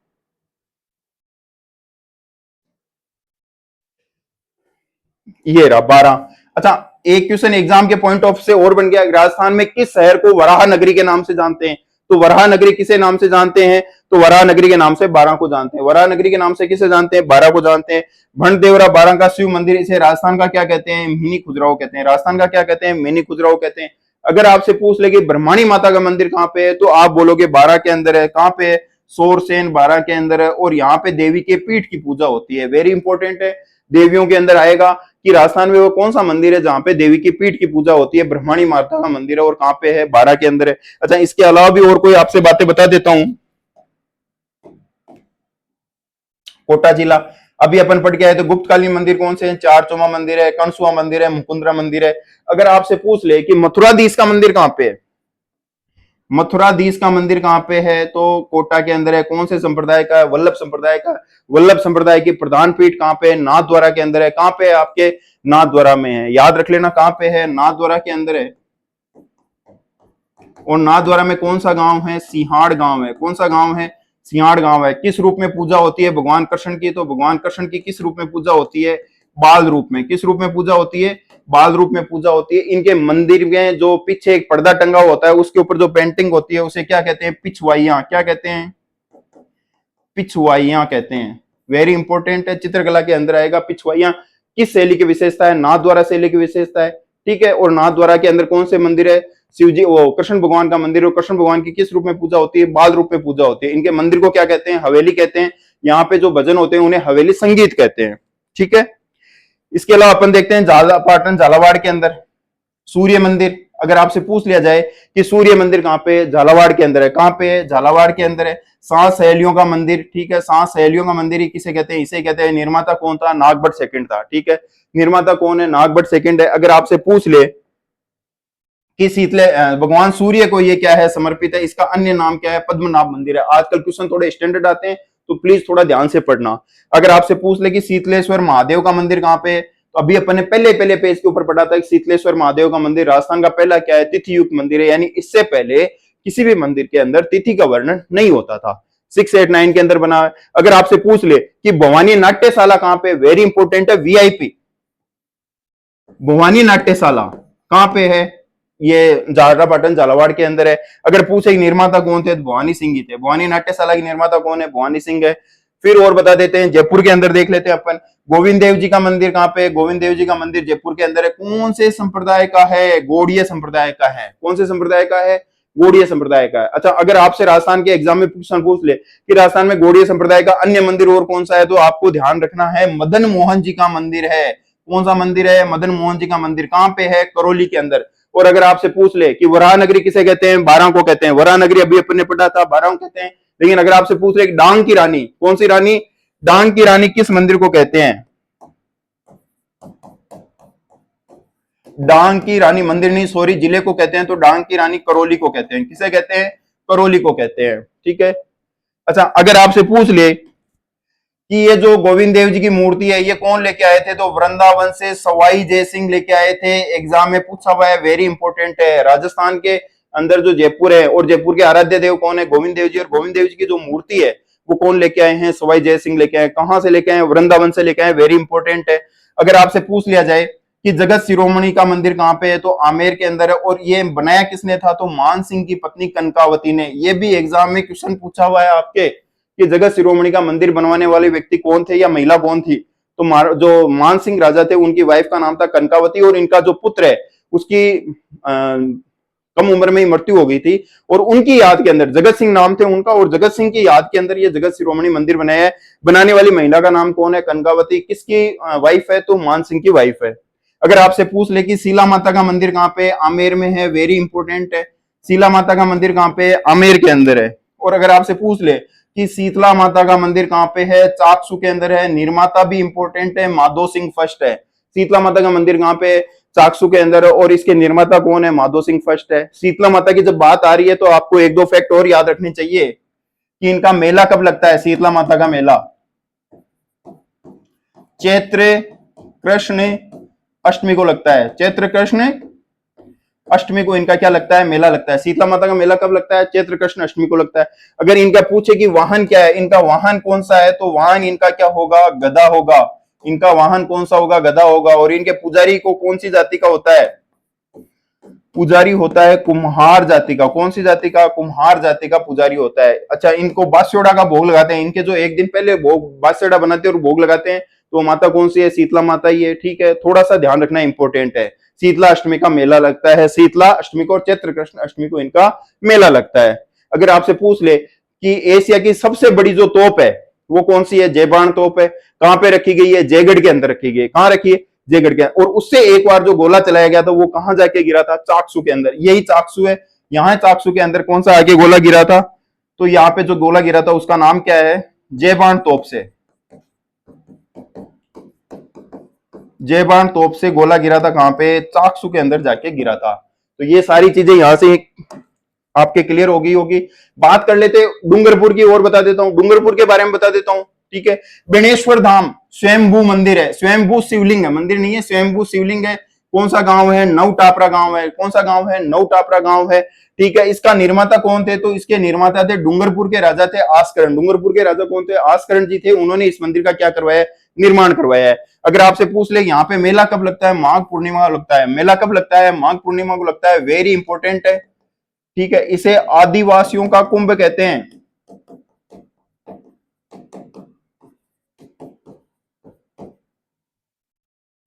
ये रहा 12। अच्छा, एक क्वेश्चन एग्जाम के पॉइंट ऑफ से और बन गया, राजस्थान में किस शहर को वराह नगरी के नाम से जानते हैं? तो वराह नगरी किसे नाम से जानते हैं? तो वराह नगरी के नाम से 12 को जानते हैं। वराह नगरी के नाम से किसे जानते हैं? 12 को जानते हैं। भंडदेवरा बारां का शिव मंदिर, इसे राजस्थान का क्या कहते हैं? मिनी खुजराहो कहते हैं। राजस्थान का क्या कहते हैं? मिनी खुजराहो कहते हैं। अगर आपसे पूछ ले कि ब्रह्माणी माता का मंदिर कहां पे है, तो आप बोलोगे 12 के अंदर है। कहां पे है? सोरसेन 12 के अंदर है। और यहाँ पे देवी के पीठ की पूजा होती है, वेरी इंपॉर्टेंट है। देवियों के अंदर आएगा कि राजस्थान में वो कौन सा मंदिर है जहां पे देवी की पीठ की पूजा होती है? ब्रह्मणी माता का मंदिर है। और कहां पे है? 12 के अंदर है। अच्छा, इसके अलावा भी और कोई आपसे बातें बता देता हूं। कोटा जिला, अभी अपन पढ़ के आए तो गुप्तकालीन मंदिर कौन से हैं? चारचोमा मंदिर है, कणसुआ मंदिर है, मुकुंदरा मंदिर है। अगर आपसे पूछ ले कि मथुराधीश का मंदिर कहां पे है, मथुराधीश का मंदिर कहां पे है, तो कोटा के अंदर है। कौन से संप्रदाय का है? वल्लभ संप्रदाय का। वल्लभ संप्रदाय की प्रधान पीठ कहां पे है? नाथद्वारा के अंदर है। कहां पे है? आपके नाथद्वारा में है। याद रख लेना कहां पे है? नाथद्वारा के अंदर है। और नाथद्वारा में कौन सा गांव है? सिंहाड़ गांव है। कौन सा गांव है? सिंहाड़ गांव है। किस रूप में पूजा होती है भगवान कृष्ण की? तो भगवान कृष्ण की किस रूप में पूजा होती है? बाल रूप में। किस रूप में पूजा होती है? बाल रूप में पूजा होती है। इनके मंदिर में जो पीछे एक पर्दा टंगा होता है, उसके ऊपर जो पेंटिंग होती है, उसे क्या कहते हैं? पिछवाइयां। क्या कहते हैं? पिछवाइयां कहते हैं। वेरी इंपॉर्टेंट है, चित्रकला के अंदर आएगा। पिछवाइयां किस शैली की विशेषता है? नाथद्वारा शैली की विशेषता है। ठीक है, और नाथद्वारा के अंदर कौन से मंदिर है? शिव जी, वो कृष्ण भगवान का मंदिर। और कृष्ण भगवान की किस रूप में पूजा होती है? बाल रूप में पूजा होती है। इनके मंदिर को क्या कहते हैं? हवेली कहते हैं। यहाँ पे जो भजन होते हैं उन्हें हवेली संगीत कहते हैं। ठीक है, इसके अलावा अपन देखते हैं पाटन झालावाड़ के अंदर सूर्य मंदिर। अगर आपसे पूछ लिया जाए कि सूर्य मंदिर कहां पे है? झालावाड़ के अंदर है। कहां पे है? झालावाड़ के अंदर है। सात सहेलियों का मंदिर। ठीक है, सात सहेलियों का मंदिर ही किसे कहते हैं? इसे कहते हैं। निर्माता कौन था? नागभट्ट सेकंड था। ठीक है, निर्माता कौन है? नागभट्ट सेकंड है। अगर आपसे पूछ ले कि शीतले भगवान सूर्य को ये क्या है समर्पित है, इसका अन्य नाम क्या है, पद्मनाभ मंदिर है। आजकल क्वेश्चन थोड़े स्टैंडर्ड आते हैं, तो प्लीज थोड़ा ध्यान से पढ़ना। अगर आपसे पूछ ले कि शीतलेश्वर महादेव का मंदिर कहाँ पे है, तो अभी अपन ने पहले पहले पेज के ऊपर पढ़ा था कि शीतलेश्वर महादेव का मंदिर राजस्थान का पहला क्या है, तिथि युक्त मंदिर है, यानी इससे पहले किसी भी मंदिर के अंदर तिथि का वर्णन नहीं होता था। 689 के अंदर बना है। अगर आपसे पूछ ले कि भवानी नाट्यशाला कहां पे, वेरी इंपॉर्टेंट है, वीआईपी भवानी नाट्यशाला कहां पे है, ये झालरापाटन झालावाड़ के अंदर है। अगर पूछे निर्माता कौन थे, तो भवानी सिंह ही थे। भवानी नाट्यशाला की निर्माता कौन है, भवानी सिंह है। फिर और बता देते हैं, जयपुर के अंदर देख लेते हैं अपन, गोविंद देव जी का मंदिर कहां पे है, गोविंद देव जी का मंदिर जयपुर के अंदर है। कौन से संप्रदाय का है, गौड़ीय संप्रदाय का है। कौन से संप्रदाय का है, गौड़ीय संप्रदाय का है। अच्छा, अगर आपसे राजस्थान के एग्जाम में पूछ ले कि राजस्थान में गौड़ीय संप्रदाय का अन्य मंदिर और कौन सा है, तो आपको ध्यान रखना है मदन मोहन जी का मंदिर है। कौन सा मंदिर है, मदन मोहन जी का मंदिर। कहां पे है, करौली के अंदर। और अगर आपसे पूछ ले कि वराह नगरी किसे कहते हैं, बारां को कहते हैं। वराह नगरी अभी अपन ने पढ़ा था, बारां कहते हैं। लेकिन अगर आपसे पूछ ले डांग की रानी, कौन सी रानी, डांग की रानी किस मंदिर को कहते हैं, डांग की रानी मंदिर नहीं, सॉरी, जिले को कहते हैं, तो डांग की रानी करौली को कहते हैं। किसे कहते हैं, करौली को कहते हैं। ठीक है। अच्छा, अगर आपसे पूछ ले कि ये जो गोविंद देव जी की मूर्ति है ये कौन लेके आए थे, तो वृंदावन से सवाई जय सिंह लेके आए थे। एग्जाम में पूछा हुआ है, वेरी इंपॉर्टेंट है। राजस्थान के अंदर जो जयपुर है, और जयपुर के आराध्य देव कौन है, गोविंद देव जी। और गोविंद देव जी की जो मूर्ति है वो कौन लेके आए हैं, सवाई जय सिंह लेके आए। कहां से लेके आए, वृंदावन से लेके आए, वेरी इंपॉर्टेंट है। अगर आपसे पूछ लिया जाए कि जगत शिरोमणि का मंदिर कहां पे है, तो आमेर के अंदर है। और ये बनाया किसने था, तो मान सिंह की पत्नी कनकावती ने। ये भी एग्जाम में क्वेश्चन पूछा हुआ है आपके कि जगत शिरोमणि का मंदिर बनवाने वाले व्यक्ति कौन थे या महिला कौन थी, तो जो मान सिंह राजा थे उनकी वाइफ का नाम था कनकावती। और इनका जो पुत्र है उसकी कम उम्र में ही मृत्यु हो गई थी। और उनकी याद के अंदर, जगत सिंह नाम थे उनका, और जगत सिंह की याद के अंदर ये जगत शिरोमणि मंदिर बनाया है। बनाने वाली महिला का नाम कौन है, कनकावती। किसकी वाइफ है, तो मान सिंह की वाइफ है। अगर आपसे पूछ ले कि शीला माता का मंदिर कहां पे, आमेर में है, वेरी इंपॉर्टेंट है। शीला माता का मंदिर कहां पे, आमेर के अंदर है। और अगर आपसे पूछ ले कि शीतला माता का मंदिर कहां पे है, चाकसू के अंदर है। निर्माता भी इंपॉर्टेंट है, माधो सिंह फर्स्ट है। शीतला माता का मंदिर कहां पे है, चाकसू के अंदर है। और इसके निर्माता कौन है, माधो सिंह फर्स्ट है। शीतला माता की जब बात आ रही है तो आपको एक दो फैक्ट और याद रखने चाहिए कि इनका मेला कब लगता है, शीतला माता का मेला चैत्र कृष्ण अष्टमी को लगता है। चैत्र कृष्ण अष्टमी को इनका क्या लगता है, मेला लगता है। शीतला माता का मेला कब लगता है, चैत्र कृष्ण अष्टमी को लगता है। अगर इनका पूछे कि वाहन क्या है, इनका वाहन कौन सा है, तो वाहन इनका क्या होगा, गधा होगा। इनका वाहन कौन सा होगा, गधा होगा। और इनके पुजारी को कौन सी जाति का होता है, पुजारी होता है कुम्हार जाति का। कौन सी जाति का, कुम्हार जाति का पुजारी होता है। अच्छा, इनको बास्योड़ा का भोग लगाते हैं। इनके जो एक दिन पहले भोग बास्योड़ा बनाते हैं और भोग लगाते हैं, तो माता कौन सी है, शीतला माता ही है। ठीक है, थोड़ा सा ध्यान रखना इंपॉर्टेंट है। शीतला अष्टमी का मेला लगता है, शीतला अष्टमी को और चैत्र कृष्ण अष्टमी को इनका मेला लगता है। अगर आपसे पूछ ले कि एशिया की सबसे बड़ी जो तोप है वो कौन सी है, जयबाण तोप है। कहां पे रखी गई है, जयगढ़ के अंदर रखी गई है। कहां रखी है, जयगढ़ के। और उससे एक बार जो गोला चलाया गया था वो कहां जाके गिरा था, चाकसू के अंदर। यही चाकसू है, यहाँ चाकसू के अंदर कौन सा आके गोला गिरा था, तो यहाँ पे जो गोला गिरा था उसका नाम क्या है, जयबाण तोप से। जयबाण तोप से गोला गिरा था, कहां पे, चाकसू के अंदर जाके गिरा था। तो ये सारी चीजें यहां से आपके क्लियर होगी। बात कर लेते डूंगरपुर की, और बता देता हूं, डूंगरपुर के बारे में बता देता हूं। ठीक है, बेणेश्वर धाम स्वयंभू मंदिर है, स्वयंभू शिवलिंग है, मंदिर नहीं है, स्वयंभू शिवलिंग है। कौन सा गांव है, नव टापरा गांव है। कौन सा गांव है, नव टापरा गांव है। ठीक है, इसका निर्माता कौन थे, तो इसके निर्माता थे डूंगरपुर के राजा थे आस्करण। डूंगरपुर के राजा कौन थे, आस्करण जी थे। उन्होंने इस मंदिर का क्या करवाया, निर्माण करवाया है। अगर आपसे पूछ ले यहाँ पे मेला कब लगता है, माघ पूर्णिमा लगता है। मेला कब लगता है, माघ पूर्णिमा को लगता है, वेरी इंपॉर्टेंट है। ठीक है, इसे आदिवासियों का कुंभ कहते हैं।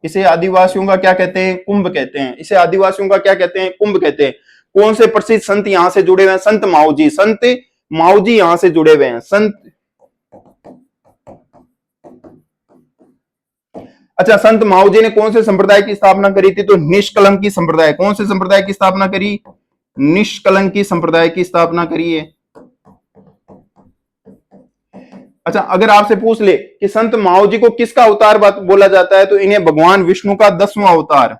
इसे आदिवासियों का क्या कहते हैं, कुंभ कहते हैं। इसे आदिवासियों का क्या कहते हैं, कुंभ कहते हैं। कौन से प्रसिद्ध संत यहां से जुड़े हुए हैं, संत माऊजी। संत माऊजी यहां से जुड़े हुए हैं, संत। अच्छा, संत माऊजी ने कौन से संप्रदाय की स्थापना करी थी, तो निष्कलंकी संप्रदाय। कौन से संप्रदाय की स्थापना करी, निष्कलंकी संप्रदाय की स्थापना करी है। अच्छा, अगर आपसे पूछ ले कि संत माऊजी को किसका अवतार बोला जाता है, तो इन्हें भगवान विष्णु का 10वां अवतार,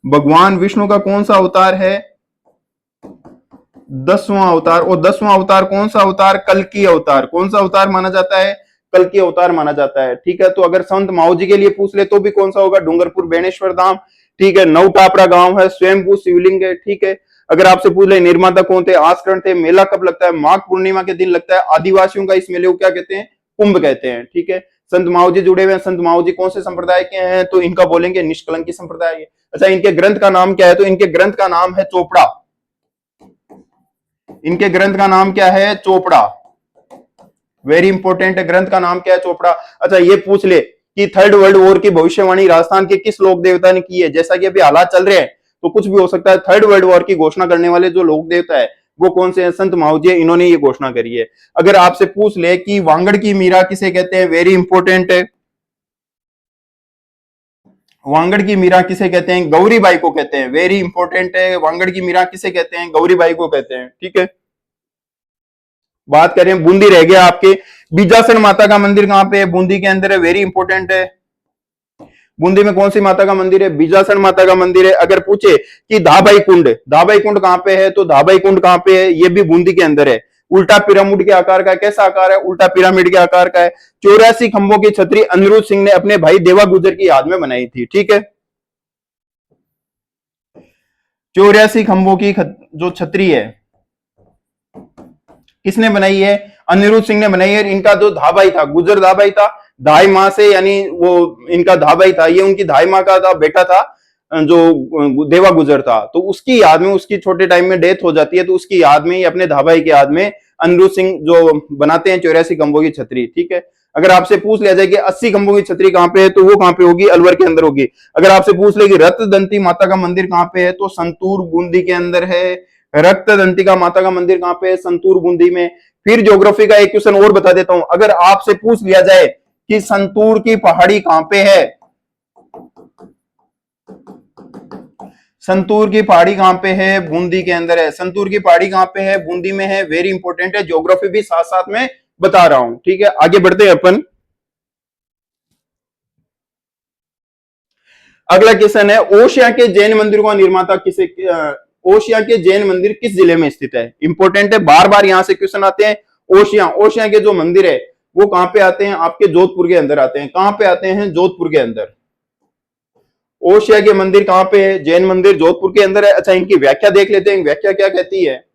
भगवान विष्णु का कौन सा अवतार है? 10वां अवतार। और 10वां अवतार कौन सा अवतार? कल की अवतार। कौन सा अवतार माना जाता है? कल की अवतार माना जाता है। ठीक है, तो अगर संत माओ जी के लिए पूछ ले तो भी कौन सा होगा? डूंगरपुर बेणेश्वर धाम। ठीक है, नौ टापरा गांव है, स्वयंभू शिवलिंग है। ठीक है, अगर आपसे पूछ ले निर्माता कौन थे? आस्करण थे। मेला कब लगता है? माघ पूर्णिमा के दिन लगता है। आदिवासियों का इस मेले को क्या कहते हैं? कुंभ कहते हैं। ठीक है, संत माओ जी जुड़े हुए हैं। संत माओ जी कौन से संप्रदाय के हैं? तो इनका बोलेंगे निष्कलंकी संप्रदाय। अच्छा, इनके ग्रंथ का नाम क्या है? तो इनके ग्रंथ का नाम है चोपड़ा। इनके ग्रंथ का नाम क्या है? चोपड़ा। वेरी इंपॉर्टेंट है, ग्रंथ का नाम क्या है? चोपड़ा। अच्छा, ये पूछ ले कि थर्ड वर्ल्ड वॉर की भविष्यवाणी राजस्थान के किस लोक देवता ने की है? जैसा कि अभी हालात चल रहे हैं तो कुछ भी हो सकता है। थर्ड वर्ल्ड वॉर की घोषणा करने वाले जो लोक देवता है वो कौन से हैं? संत माओ जी, इन्होंने ये घोषणा करी है। अगर आपसे पूछ ले कि वांगड़ की मीरा किसे कहते हैं? वेरी इंपॉर्टेंट है, वांगड़ की मीरा किसे कहते हैं? गौरीबाई को कहते हैं। वेरी इंपॉर्टेंट है, वांगड़ की मीरा किसे कहते हैं? गौरीबाई को कहते हैं। ठीक है, बात करें बूंदी रह गया आपके। बीजासन माता का मंदिर कहां पे है? बूंदी के अंदर है। वेरी इंपॉर्टेंट है, बूंदी में कौन सी माता का मंदिर है? बीजासन माता का मंदिर है। अगर पूछे कि धाबाई कुंड, धाबाई कुंड कहां पे है? तो धाबाई कुंड कहां पे है? ये भी बूंदी के अंदर है। उल्टा पिरामिड के आकार का है। कैसा आकार है? उल्टा पिरामिड के आकार का है। 84 खंभों की छतरी अनिरुद्ध सिंह ने अपने भाई देवा गुजर की याद में बनाई थी। ठीक है, 84 खंभों की जो छतरी है किसने बनाई है? अनिरुद्ध सिंह ने बनाई है। इनका जो धाबाई था, गुजर धाबाई था, धाई माँ से, यानी वो इनका धाबाई था, ये उनकी धाई माँ का था, बेटा था जो देवा गुजर था। तो उसकी याद में, उसकी छोटे टाइम में डेथ हो जाती है, तो उसकी याद में ही, अपने धाबाई की याद में अनिरुद्ध सिंह जो बनाते हैं 84 खंभों की छतरी। ठीक है, अगर आपसे पूछ लिया जाए कि 80 खंभों की छतरी कहां पे है, तो वो कहां पे होगी? अलवर के अंदर होगी। अगर आपसे पूछ ले कि रक्त दंती माता का मंदिर कहां पे है, तो संतूर बूंदी के अंदर है। रक्त दंतिका माता का मंदिर कहां पे है? संतूर बूंदी में। फिर ज्योग्राफी का एक क्वेश्चन और बता देता हूं। अगर आपसे पूछ लिया जाए कि संतूर की पहाड़ी कहां पे है, संतूर की पहाड़ी कहां पे है? बूंदी के अंदर है। संतूर की पहाड़ी कहां पे है? बूंदी में है। वेरी इंपॉर्टेंट है, ज्योग्राफी भी साथ साथ में बता रहा हूं। ठीक है, आगे बढ़ते हैं अपन। अगला क्वेश्चन है, ओशिया के जैन मंदिर का निर्माता किसे? ओशिया के जैन मंदिर किस जिले में स्थित है? इंपॉर्टेंट है, बार बार यहां से क्वेश्चन आते हैं। ओशिया, ओशिया के जो मंदिर है वो कहां पे आते हैं? आपके जोधपुर के अंदर आते हैं। कहां पे आते हैं? जोधपुर के अंदर। ओशिया के मंदिर कहां पे है? जैन मंदिर जोधपुर के अंदर है। अच्छा, इनकी व्याख्या देख लेते हैं, व्याख्या क्या कहती है।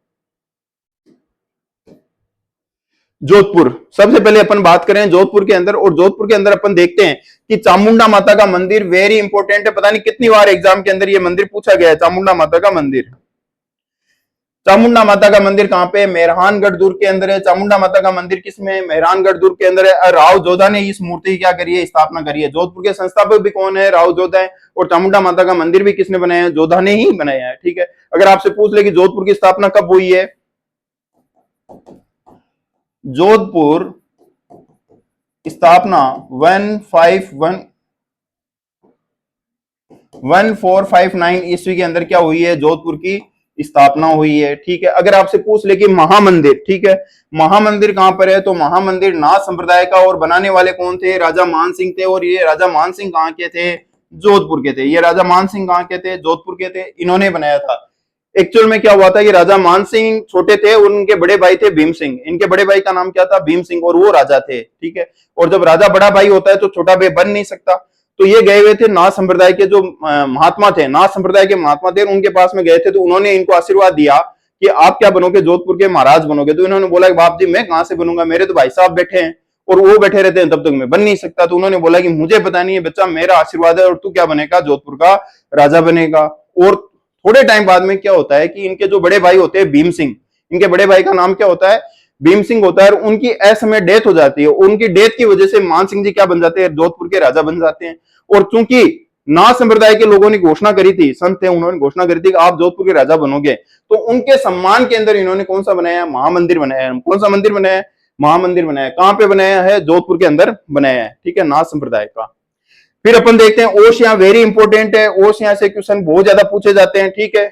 जोधपुर, सबसे पहले अपन बात करें जोधपुर के अंदर, और जोधपुर के अंदर अपन देखते हैं कि चामुंडा माता का मंदिर वेरी इंपॉर्टेंट है। पता नहीं कितनी बार एग्जाम के अंदर ये मंदिर पूछा गया है, चामुंडा माता का मंदिर। चामुंडा माता का मंदिर कहां पे है? मेहरानगढ़ दुर्ग के अंदर है। चामुंडा माता का मंदिर किसमें है? मेहरानगढ़ दुर्ग के अंदर है। राव जोधा ने इस मूर्ति की क्या करी है? स्थापना करी है। जोधपुर के संस्थापक भी कौन है? राव जोधा है। और चामुंडा माता का मंदिर भी किसने बनाया है? जोधा ने ही बनाया है। ठीक है, अगर आपसे पूछ ले कि जोधपुर की स्थापना कब हुई है? जोधपुर स्थापना 1459 ईस्वी के अंदर क्या हुई है? जोधपुर की स्थापना हुई है। ठीक है, अगर आपसे पूछ ले कि महामंदिर, ठीक है, महामंदिर कहां पर है? तो महामंदिर नाथ संप्रदाय का, और बनाने वाले कौन थे? राजा मान सिंह थे। और ये राजा मान सिंह कहां के थे? जोधपुर के थे। ये राजा मान सिंह कहां के थे? जोधपुर के थे, इन्होंने बनाया था। एक्चुअल में क्या हुआ था कि राजा मान सिंह छोटे थे और उनके बड़े भाई थे भीम सिंह। इनके बड़े भाई का नाम क्या था? भीम सिंह, और वो राजा थे। ठीक है, और जब राजा बड़ा भाई होता है तो छोटा भाई बन नहीं सकता। तो ये गए हुए थे नाथ संप्रदाय के जो महात्मा थे, नाथ संप्रदाय के महात्मा थे, उनके पास में गए थे। तो उन्होंने इनको आशीर्वाद दिया कि आप क्या बनोगे? जोधपुर के महाराज बनोगे। तो इन्होंने बोला कि बाप जी मैं कहां से बनूंगा, मेरे तो भाई साहब बैठे हैं और वो बैठे रहते हैं, तब तक मैं बन नहीं सकता। तो उन्होंने बोला कि मुझे पता नहीं है बच्चा, मेरा आशीर्वाद है, और तू क्या बनेगा? जोधपुर का राजा बनेगा। और थोड़े टाइम बाद में क्या होता है कि इनके जो बड़े भाई होते हैं भीम सिंह, इनके बड़े भाई का नाम क्या होता है? भीम सिंह होता है। और उनकी असमय डेथ हो जाती है। उनकी डेथ की वजह से मान सिंह जी क्या बन जाते हैं? जोधपुर के राजा बन जाते हैं। और चूंकि नाथ संप्रदाय के लोगों ने घोषणा करी थी, संत थे, उन्होंने घोषणा करी थी कि आप जोधपुर के राजा बनोगे, तो उनके सम्मान के अंदर इन्होंने कौन सा बनाया? महामंदिर बनाया है। कौन सा मंदिर बनाया है? महामंदिर बनाया है। कहां पे बनाया है? जोधपुर के अंदर बनाया है। ठीक है, नाथ संप्रदाय का। फिर अपन देखते हैं ओशिया, वेरी इंपॉर्टेंट है। ओशिया से क्वेश्चन बहुत ज्यादा पूछे जाते हैं। ठीक है,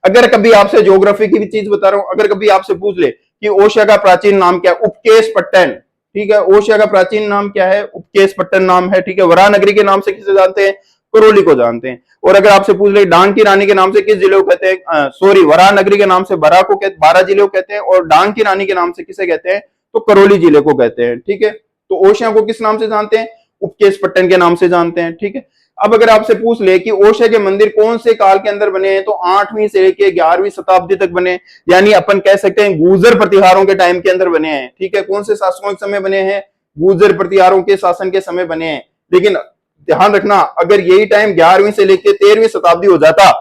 अगर कभी आपसे ज्योग्राफी की भी चीज बता रहा हूं, अगर कभी आपसे पूछ ले कि ओशिया का प्राचीन नाम क्या है? उपकेश पट्टन। ठीक है, ओशिया का प्राचीन नाम क्या है? उपकेश पट्टन नाम है। ठीक है, वरानगरी के नाम से किसे जानते हैं? करौली को जानते हैं। और अगर आपसे पूछ ले डांग की रानी के नाम से किस जिले को कहते हैं, सॉरी, वरानगरी के नाम से बरा को कहते, 12 जिले को कहते हैं, और डांग की रानी के नाम से किसे कहते हैं, तो करौली जिले को कहते हैं। ठीक है, तो ओशिया को किस नाम से जानते हैं, उपकेश पट्टन के नाम से जानते हैं। ठीक है, अब अगर आपसे पूछ ले कि ओशा के मंदिर कौन से काल के अंदर बने हैं, तो 8वीं से लेके 11वीं शताब्दी तक बने, यानी अपन कह सकते हैं गुर्जर प्रतिहारों के टाइम के अंदर बने हैं। ठीक है, कौन से शासकों के समय बने हैं, गुर्जर प्रतिहारों के शासन के समय बने हैं। लेकिन ध्यान रखना, अगर यही टाइम 11वीं से लेके 13वीं शताब्दी हो जाता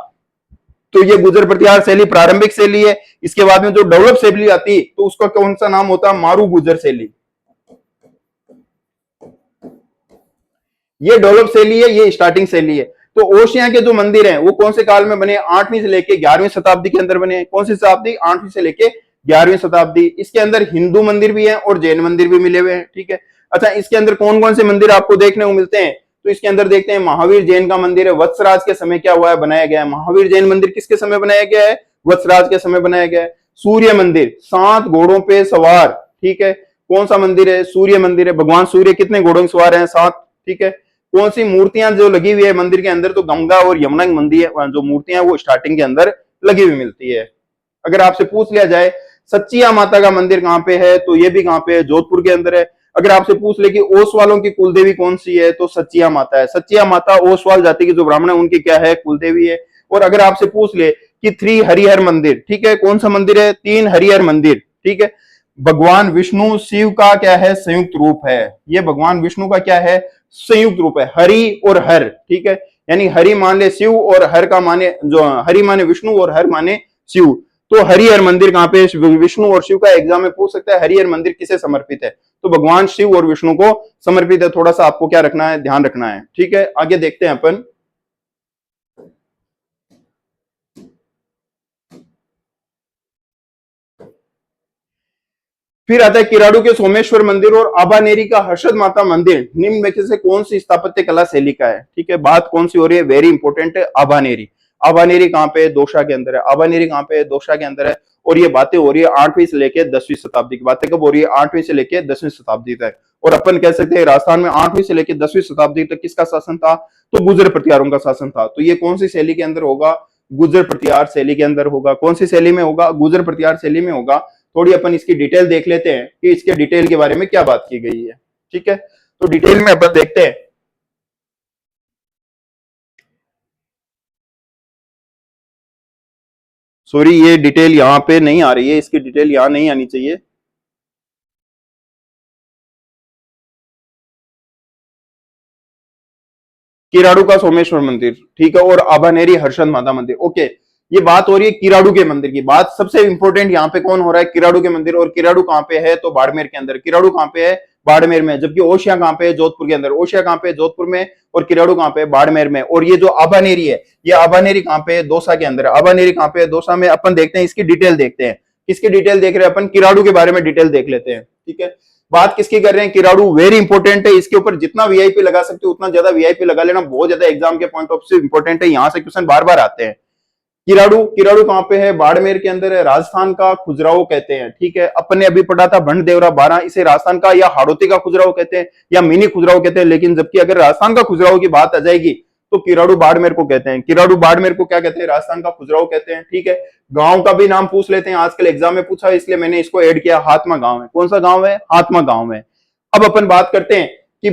तो ये गुर्जर प्रतिहार शैली प्रारंभिक शैली है। इसके बाद में जो डेवलप शैली आती तो उसका कौन सा नाम होता, मारू गुर्जर शैली। ये डेवलप शैली है, ये स्टार्टिंग शैली है। तो ओशिया के जो मंदिर हैं वो कौन से काल में बने, 8वीं से लेके 11वीं शताब्दी के अंदर बने। कौन सी शताब्दी, 8वीं से लेके 11वीं शताब्दी। इसके अंदर हिंदू मंदिर भी है और जैन मंदिर भी मिले हुए हैं। ठीक है, अच्छा, इसके अंदर कौन कौन से मंदिर आपको देखने को मिलते हैं, तो इसके अंदर देखते हैं महावीर जैन का मंदिर है, वत्सराज के समय क्या हुआ है, बनाया गया है। महावीर जैन मंदिर किसके समय बनाया गया है, वत्सराज के समय बनाया गया है। सूर्य मंदिर, 7 घोड़ों पे सवार। ठीक है, कौन सा मंदिर है, सूर्य मंदिर है। भगवान सूर्य कितने घोड़ों पे सवार हैं, 7। ठीक है, कौन सी मूर्तियां जो लगी हुई है मंदिर के अंदर, तो गंगा और यमुना की मंदिर जो मूर्तियां वो स्टार्टिंग के अंदर लगी हुई मिलती है। अगर आपसे पूछ लिया जाए सच्चिया माता का मंदिर कहाँ पे है, तो ये भी कहाँ पे है, जोधपुर के अंदर है। अगर आपसे पूछ ले कि ओसवालों की कुलदेवी कौन सी है, तो सच्चिया माता है। सच्चिया माता ओसवाल जाति की जो ब्राह्मण है उनकी क्या है, कुलदेवी है। और अगर आपसे पूछ ले कि 3 हरिहर मंदिर, ठीक है, कौन सा मंदिर है, 3 हरिहर मंदिर। ठीक है, भगवान विष्णु शिव का क्या है, संयुक्त रूप है। ये भगवान विष्णु का क्या है, संयुक्त रूप है, हरि और हर। ठीक है, यानी हरि माने शिव और हर का माने, जो हरि माने विष्णु और हर माने शिव। तो हरिहर मंदिर कहाँ पे, विष्णु और शिव का एग्जाम में पूछ सकता है, हरिहर मंदिर किसे समर्पित है, तो भगवान शिव और विष्णु को समर्पित है। थोड़ा सा आपको क्या रखना है, ध्यान रखना है। ठीक है, आगे देखते हैं अपन। फिर आता है किराड़ू के सोमेश्वर मंदिर और आबानेरी का हर्षद माता मंदिर निम्न में से कौन सी स्थापत्य कला शैली का है। ठीक है, बात कौन सी हो रही है, वेरी इंपॉर्टेंट है, आबानेरी। आबानेरी कहाँ पे है, दोसा के अंदर है। आबानेरी कहाँ पे है, दोसा के अंदर है। और ये बातें हो रही है 8वीं से लेके 10वीं शताब्दी की। बातें कब हो रही है, 8वीं से लेके 10वीं शताब्दी तक। और अपन कह सकते हैं राजस्थान में 8वीं से लेके 10वीं शताब्दी तक किसका शासन था, तो गुर्जर प्रतिहारों का शासन था। तो ये कौन सी शैली के अंदर होगा, गुर्जर प्रतिहार शैली के अंदर होगा। कौन सी शैली में होगा, गुर्जर प्रतिहार शैली में होगा। थोड़ी अपन इसकी डिटेल देख लेते हैं कि इसके डिटेल के बारे में क्या बात की गई है। ठीक है, तो डिटेल में अपन देखते हैं। सॉरी, ये डिटेल यहां पे नहीं आ रही है, इसकी डिटेल यहां नहीं आनी चाहिए। किराड़ू का सोमेश्वर मंदिर, ठीक है, और आबानेरी हर्षद माता मंदिर। ओके, ये बात हो रही है किराड़ू के मंदिर की। बात सबसे इंपॉर्टेंट यहाँ पे कौन हो रहा है, किराड़ू के मंदिर। और किराड़ू कहाँ पे है, तो बाड़मेर के अंदर। किराड़ू कहाँ पे है, बाड़मेर में। जबकि ओशिया कहाँ पे है, जोधपुर के अंदर। ओशिया कहाँ पे है, जोधपुर में। और किराड़ू कहाँ पे है, बाड़मेर में। और ये जो आबानेरी है, ये आबानेरी कहाँ पे है, दौसा के अंदर है। आबानेरी कहाँ पे है, दौसा में। अपन देखते हैं इसकी डिटेल, देखते हैं किसकी डिटेल देख रहे हैं अपन, किराड़ू के बारे में डिटेल देख लेते हैं। ठीक है, बात किसकी कर रहे हैं, किराड़ू। वेरी इंपॉर्टेंट है, इसके ऊपर जितना वीआईपी लगा सकते हो उतना ज्यादा वीआईपी लगा लेना, बहुत ज्यादा एग्जाम के पॉइंट ऑफ व्यू इंपॉर्टेंट है। यहां से क्वेश्चन बार बार आते हैं। किराड़ू, किराड़ू कहाँ पे है, बाड़मेर के अंदर है। राजस्थान का खुजराहो कहते हैं। ठीक है, अपन ने अभी पढ़ा था भंड देवरा 12, इसे राजस्थान का या हाड़ौती का खुजराहो कहते हैं या मिनी खुजराहो कहते हैं। लेकिन जबकि अगर राजस्थान का खुजराहो की बात आ जाएगी तो किराड़ू बाड़मेर को कहते हैं। किराड़ू बाड़मेर को क्या कहते हैं, राजस्थान का खुजराहो कहते हैं। ठीक है, गांव का भी नाम पूछ लेते हैं, आजकल एग्जाम में पूछा, इसलिए मैंने इसको ऐड किया। हाथमा गांव है। कौन सा गांव है, हाथमा गांव है। अब अपन बात करते हैं कि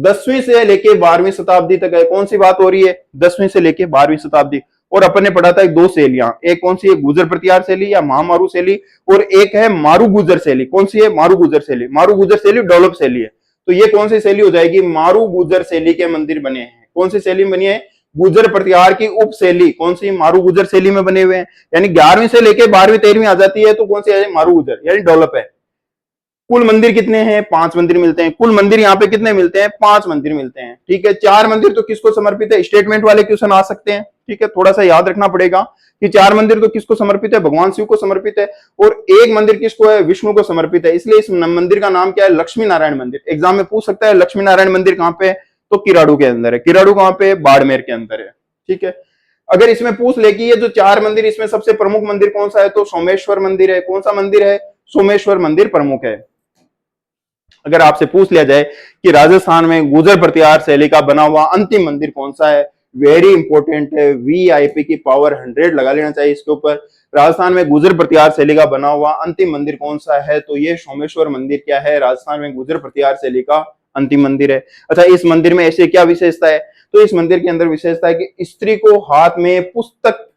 10वीं से लेके 12वीं शताब्दी तक है। कौन सी बात हो रही है, 10वीं से लेके 12वीं शताब्दी। और अपन ने पढ़ा था 2 शैलियां, एक कौन सी है, गुर्जर प्रतिहार शैली या महामारू शैली, और एक है मारू गुर्जर शैली। कौन सी है, मारू गुर्जर शैली। मारू गुर्जर शैली डेवलप शैली है। तो ये कौन सी शैली हो जाएगी, मारू गुर्जर शैली के मंदिर बने हैं। कौन सी शैली बनी है, गुर्जर प्रतिहार की उप शैली। कौन सी, मारू गुर्जर शैली में बने हुए हैं। यानी 11वीं से लेके 12वीं 13वीं आ जाती है तो कौन सी है, मारू गुर्जर, यानी डेवलप है। कुल मंदिर कितने हैं, 5 मंदिर मिलते हैं। कुल मंदिर यहाँ पे कितने मिलते हैं, 5 मंदिर मिलते हैं। ठीक है, 4 मंदिर तो किसको समर्पित है, स्टेटमेंट वाले क्वेश्चन आ सकते हैं। ठीक है, थोड़ा सा याद रखना पड़ेगा कि 4 मंदिर तो किसको समर्पित है, भगवान शिव को समर्पित है। और एक मंदिर किसको है, विष्णु को समर्पित है। इसलिए इस मंदिर का नाम क्या है, लक्ष्मी नारायण मंदिर। एग्जाम में पूछ सकता है लक्ष्मी नारायण मंदिर कहाँ पे है, तो किराड़ू के अंदर है। किराड़ू कहाँ पे, बाड़मेर के अंदर है। ठीक है, अगर इसमें पूछ ले कि ये जो 4 मंदिर, इसमें सबसे प्रमुख मंदिर कौन सा है, तो सोमेश्वर मंदिर है। कौन सा मंदिर है, सोमेश्वर मंदिर प्रमुख है। अगर आपसे पूछ लिया जाए कि राजस्थान में गुर्जर प्रतिहार शैली का बना हुआ अंतिम मंदिर कौन सा है, वेरी इंपॉर्टेंट है, वीआईपी की पावर 100 लगा लेना चाहिए इसके ऊपर। राजस्थान में गुर्जर प्रतिहार शैली का बना हुआ अंतिम मंदिर कौन सा है, तो ये सोमेश्वर मंदिर क्या है, राजस्थान में गुर्जर प्रतिहार शैली का अंतिम मंदिर है। अच्छा, इस मंदिर में ऐसे क्या विशेषता है, तो इस मंदिर के अंदर विशेषता है कि स्त्री को हाथ में पुस्तक,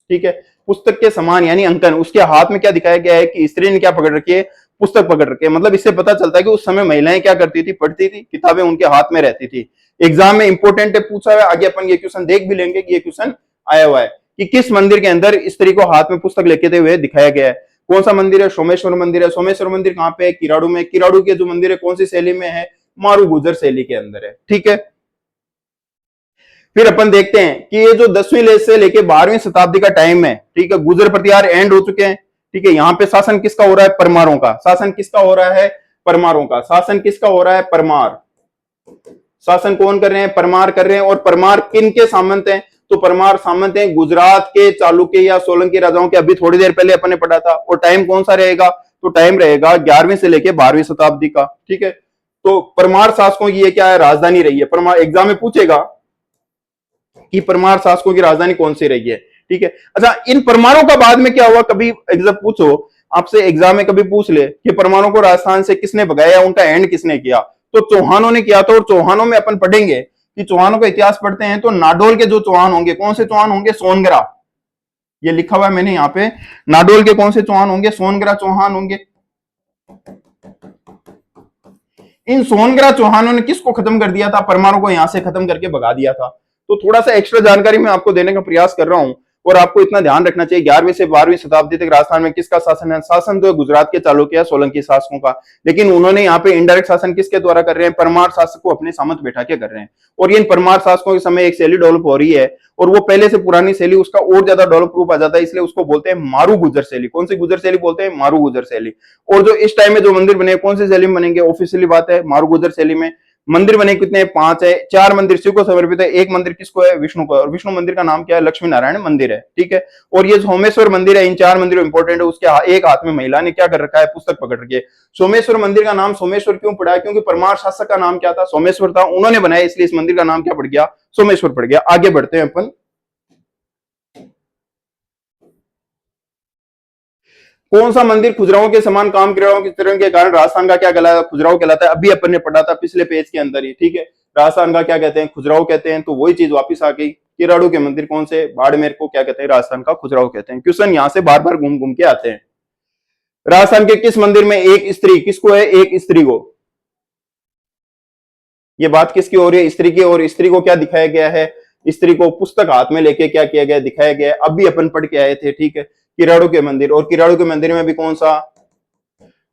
ठीक है, पुस्तक के समान यानी अंकन, उसके हाथ में क्या दिखाया गया है कि स्त्री ने क्या पकड़ रखी है, पुस्तक पकड़ रखी है। मतलब इससे पता चलता है कि उस समय महिलाएं क्या करती थी, पढ़ती थी, किताबें उनके हाथ में रहती थी। एग्जाम में इंपोर्टेंट है, पूछा है, आगे अपन ये क्वेश्चन देख भी लेंगे कि ये क्वेश्चन आया हुआ है कि किस मंदिर के अंदर स्त्री को हाथ में पुस्तक लेते हुए दिखाया गया है। कौन सा मंदिर है, सोमेश्वर मंदिर है। सोमेश्वर मंदिर कहाँ पे है, किराड़ू में। किराड़ू के जो मंदिर है कौन सी शैली में है, मारू गुजर शैली के अंदर है, ठीक है। फिर अपन देखते हैं कि ये जो 10वीं से लेके 12वीं शताब्दी का टाइम है, ठीक है, गुजर प्रतिहार एंड हो चुके हैं, ठीक है। यहाँ पे शासन किसका हो रहा है, परमारों का। शासन किसका हो रहा है, परमारों का। शासन किसका हो रहा है, परमार। शासन कौन कर रहे हैं, परमार कर रहे हैं। और परमार किन के सामंत हैं, तो परमार सामंत हैं गुजरात के चालुक्य या सोलंकी राजाओं के। अभी थोड़ी देर पहले अपन ने पढ़ा था। और टाइम कौन सा रहेगा, तो टाइम रहेगा 11वीं से लेके 12वीं शताब्दी का, ठीक है। तो परमार शासकों की ये क्या है, राजधानी रही है। परमार एग्जाम में पूछेगा कि परमार शासकों की राजधानी कौन सी रही है, ठीक है। अच्छा, इन परमारों का बाद में क्या हुआ, कभी एग्जाम पूछो आपसे, एग्जाम में कभी पूछ ले कि परमारों को राजस्थान से किसने भगाया, उनका एंड किसने किया, तो चौहानों ने किया था। और चौहानों में अपन पढ़ेंगे कि चौहानों का इतिहास पढ़ते हैं तो नाडोल के जो चौहान होंगे, कौन से चौहान होंगे, सोनगरा। ये लिखा हुआ है मैंने यहाँ पे, नाडोल के कौन से चौहान होंगे, सोनगरा चौहान होंगे। इन सोनगरा चौहानों ने किसको खत्म कर दिया था, परमारों को यहां से खत्म करके भगा दिया था। तो थोड़ा सा एक्स्ट्रा जानकारी मैं आपको देने का प्रयास कर रहा हूं। और आपको इतना ध्यान रखना चाहिए 11वीं से 12वीं शताब्दी तक राजस्थान में किसका शासन है, शासन तो गुजरात के चालुक्य सोलंकी शासकों का। लेकिन उन्होंने यहाँ पे इनडायरेक्ट शासन किसके द्वारा कर रहे हैं, परमार शासक को अपने सामंत बैठा के कर रहे हैं। और इन परमार शासकों के समय एक शैली डेवलप हो रही है, और वो पहले से पुरानी शैली उसका और ज्यादा डेवलप रूप आ जाता है, इसलिए उसको बोलते हैं मारू गुजर शैली। कौन सी गुजर शैली बोलते हैं, मारू गुजर शैली। और जो इस टाइम में जो मंदिर बने कौन सी शैली में बनेंगे, ऑफिशियली बात है मारू गुजर शैली में। मंदिर बने कितने, 5 है। 4 मंदिर शिव को समर्पित है, एक मंदिर किसको है, विष्णु को। और विष्णु मंदिर का नाम क्या है, लक्ष्मी नारायण मंदिर है, ठीक है। और ये सोमेश्वर मंदिर है, इन 4 मंदिरों इंपॉर्टेंट है। उसके एक हाथ में महिला ने क्या कर रखा है, पुस्तक पकड़ रखी है। सोमेश्वर मंदिर का नाम सोमेश्वर क्यों पड़ा है, क्योंकि परमार शासक का नाम क्या था, सोमेश्वर था, उन्होंने बनाया, इसलिए इस मंदिर का नाम क्या पड़ गया, सोमेश्वर पड़ गया। आगे बढ़ते हैं अपन। कौन सा मंदिर खुजराओं के समान काम क्रियाओं के चरण के कारण राजस्थान का क्या कहलाता है, खुजराओं कहलाता है। अभी अपन ने पढ़ा था पिछले पेज के अंदर ही, ठीक है। राजस्थान का क्या कहते हैं, खुजराओं कहते हैं। तो वही चीज वापस आ गई। किराड़ू के मंदिर कौन से, बाड़मेर को क्या कहते हैं, राजस्थान का खुजराओं कहते हैं। क्वेश्चन यहां से बार बार घूम घूम के आते हैं। राजस्थान के किस मंदिर में एक स्त्री, किसको है, एक स्त्री को। ये बात किसकी हो रही है, स्त्री की। और स्त्री को क्या दिखाया गया है, स्त्री को पुस्तक हाथ में लेके क्या किया गया, दिखाया गया है। अभी अपन पढ़ के आए थे, ठीक है, किराड़ू के मंदिर। और किराड़ू के मंदिर में भी कौन सा,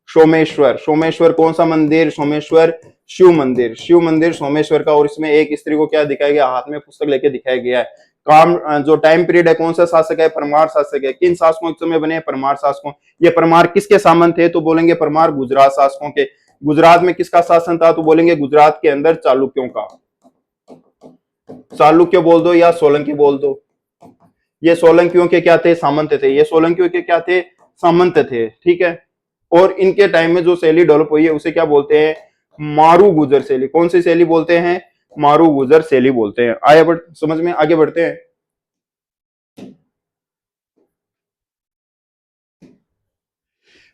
सोमेश्वर। सोमेश्वर कौन सा मंदिर, सोमेश्वर शिव मंदिर। शिव मंदिर सोमेश्वर का। और इसमें एक स्त्री को क्या दिखाया गया, हाथ में पुस्तक लेके दिखाया गया है। काम जो टाइम पीरियड है कौन सा शासक है, परमार शासक है। किन शासकों के समय बने, परमार शासकों। ये परमार किसके सामंत थे, तो बोलेंगे परमार गुजरात शासकों के। गुजरात में किसका शासन था, तो बोलेंगे गुजरात के अंदर चालुक्यों का। चालुक्य बोल दो या सोलंकी बोल दो। ये सोलंकियों के क्या थे, सामंत थे। ये सोलंकियों के क्या थे, सामंत थे, ठीक है। और इनके टाइम में जो शैली डेवलप हुई है उसे क्या बोलते हैं, मारू गुजर शैली। कौन सी शैली बोलते हैं, मारू गुजर शैली बोलते हैं। आया समझ में, आगे बढ़ते हैं।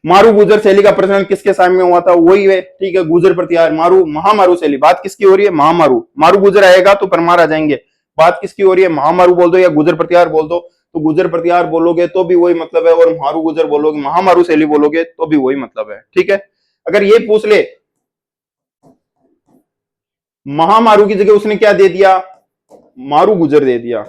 मारू गुजर शैली का प्रचलन किसके समय में हुआ था, वही है, ठीक है, गुजर प्रतिहार। मारू महामारू शैली, बात किसकी हो रही है, महामारू। मारू गुजर आएगा तो परमार आ जाएंगे। बात किसकी हो रही है, महामारू बोल दो या गुजर प्रतिहार बोल दो। तो गुजर प्रतिहार बोलोगे तो भी वही मतलब है, और मारू गुजर बोलोगे, महामारू शैली बोलोगे तो भी वही मतलब है, ठीक है। अगर ये पूछ ले महामारू की जगह उसने क्या दे दिया, मारू गुजर दे दिया।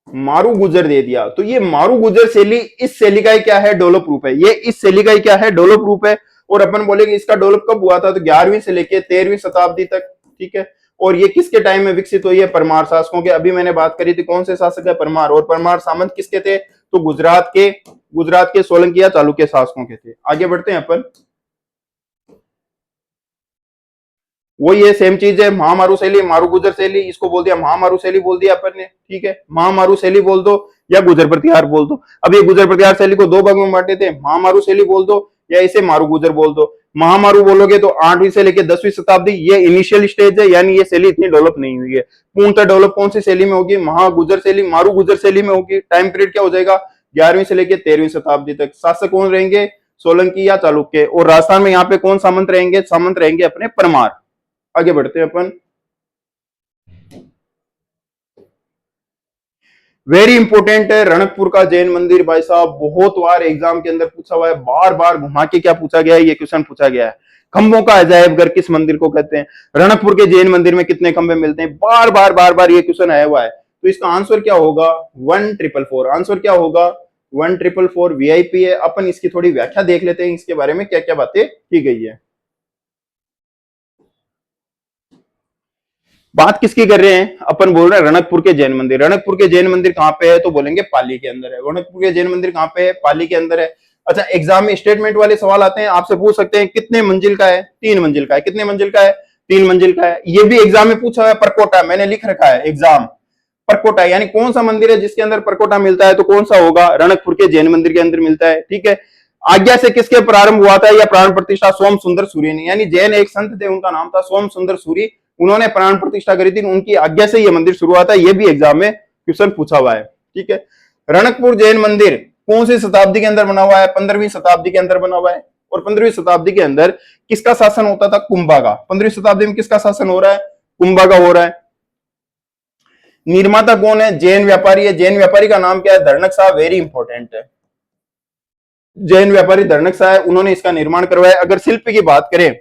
मारू गुजर दे दिया, तो ये मारू गुजर शैली इस शैली का ही क्या है, डेवलप रूप है। ये इस शैली का ही क्या है, डेवलप रूप है। और अपन बोलेंगे इसका डेवलप कब हुआ था, तो 11वीं से लेके 13वीं शताब्दी तक, ठीक है। और ये किसके टाइम में विकसित हुई है, परमार शासकों के। अभी मैंने बात करी थी कौन से शासक है, परमार। और परमार सामंत किसके थे, तो गुजरात के सोलंकी या चालुक्य शासकों के थे। आगे बढ़ते हैं अपन। वो ये सेम चीज है, महामारू शैली, मारू गुजर शैली। इसको बोल दिया महामारू शैली बोल दिया अपन ने, ठीक है। महामारू शैली बोल दो या गुजर प्रतिहार बोल दो। अब ये गुजर प्रतिहार शैली को दो भागों में बांटे थे, महामारू शैली बोल दो या इसे मारू गुजर बोल दो। महामारू बोलोगे तो 8वीं से लेकर 10वीं शताब्दी, ये इनिशियल स्टेज है, यानी ये शैली इतनी डेवलप नहीं हुई है। पूर्णतः डेवलप कौन सी शैली में होगी? महागुजर शैली, मारू गुजर शैली में होगी। टाइम पीरियड क्या हो जाएगा? 11वीं से लेकर 13वीं शताब्दी तक। शासक कौन रहेंगे? सोलंकी या चालुक्य। और राजस्थान में यहाँ पे कौन सामंत रहेंगे? सामंत रहेंगे अपने परमार। आगे बढ़ते हैं अपन। वेरी इंपॉर्टेंट है रणकपुर का जैन मंदिर। भाई साहब बहुत बार एग्जाम के अंदर पूछा हुआ है, बार बार घुमा के क्या पूछा गया है, ये क्वेश्चन पूछा गया है। खंभों का अजायब घर किस मंदिर को कहते हैं? रणकपुर के जैन मंदिर में कितने खंभे मिलते हैं? बार बार बार बार ये क्वेश्चन आया हुआ है। तो इसका आंसर क्या होगा? 1444। आंसर क्या होगा? 1444 वीआईपी है। अपन इसकी थोड़ी व्याख्या देख लेते हैं, इसके बारे में क्या क्या बातें की गई है। बात किसकी कर रहे हैं? अपन बोल रहे हैं रणकपुर के जैन मंदिर। रणकपुर के जैन मंदिर कहां पे है? तो बोलेंगे पाली के अंदर है। रणकपुर के जैन मंदिर कहां पे है? पाली के अंदर है। अच्छा, एग्जाम में स्टेटमेंट वाले सवाल आते हैं, आपसे पूछ सकते हैं कितने मंजिल का है? 3 मंजिल का है। कितने मंजिल का है? 3 मंजिल का है। ये भी एग्जाम में पूछा है, परकोटा मैंने लिख रखा है एग्जाम। परकोटा यानी कौन सा मंदिर है जिसके अंदर परकोटा मिलता है? तो कौन सा होगा? रणकपुर के जैन मंदिर के अंदर मिलता है। ठीक है। आज्ञा से किसके प्रारंभ हुआ था या प्राण प्रतिष्ठा? सोम सुंदर सूरी ने, यानी जैन एक संत थे, उनका नाम था सोम सुंदर सूरी, उन्होंने प्राण प्रतिष्ठा करी थी, उनकी आज्ञा से यह मंदिर शुरू हुआ था। यह भी एग्जाम में क्वेश्चन पूछा हुआ है। ठीक है। रणकपुर जैन मंदिर कौन सी शताब्दी के अंदर बना हुआ है? 15वीं शताब्दी के अंदर बना हुआ है। और 15वीं शताब्दी के अंदर किसका शासन होता था? कुंभा का। 15वीं शताब्दी में किसका शासन हो रहा है? कुंभा का हो रहा है। निर्माता कौन है? जैन व्यापारी है। जैन व्यापारी का नाम क्या है? धर्णक शाह। वेरी इंपॉर्टेंट है, जैन व्यापारी धर्णक शाह है, उन्होंने इसका निर्माण करवाया। अगर शिल्पी की बात करें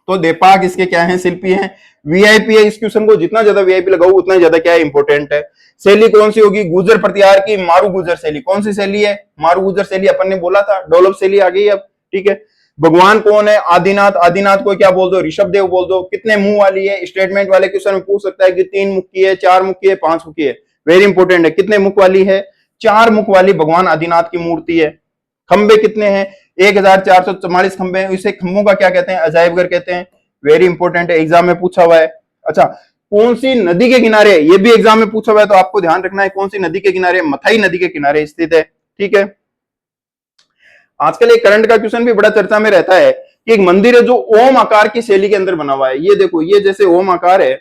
तो देपाक इसके क्या है? शिल्पी हैं। वीआईपी है। इस क्वेश्चन को जितना ज्यादा वीआईपी लगाओ उतना ज्यादा क्या है? इंपॉर्टेंट है। शैली कौन सी होगी? गुजर प्रतिहार की मारू गुजर शैली। कौन सी शैली है? मारू गुजर शैली। अपन ने बोला था डेवलप शैली आ गई अब। ठीक है। भगवान कौन है? आदिनाथ। आदिनाथ को क्या बोल दो? ऋषभ देव बोल दो। कितने मुंह वाली है? स्टेटमेंट वाले क्वेश्चन में पूछ सकता है कि 3 मुख की है, 4 मुख की है, 5 मुख की है। वेरी इंपॉर्टेंट है। कितने मुख वाली है? 4 मुख वाली भगवान आदिनाथ की मूर्ति है। खंबे कितने हैं? 1444 खंबे हैं। इसे खंभों का क्या कहते हैं? अजायब घर कहते हैं। वेरी इंपॉर्टेंट है, एग्जाम में पूछा हुआ है। अच्छा, कौन सी नदी के किनारे? ये भी एग्जाम में पूछा हुआ है, तो आपको ध्यान रखना है कौन सी नदी के किनारे? मथाई नदी के किनारे स्थित है। ठीक है। आजकल एक करंट का क्वेश्चन भी बड़ा चर्चा में रहता है कि एक मंदिर है जो ओम आकार की शैली के अंदर बना हुआ है। ये देखो, ये जैसे ओम आकार है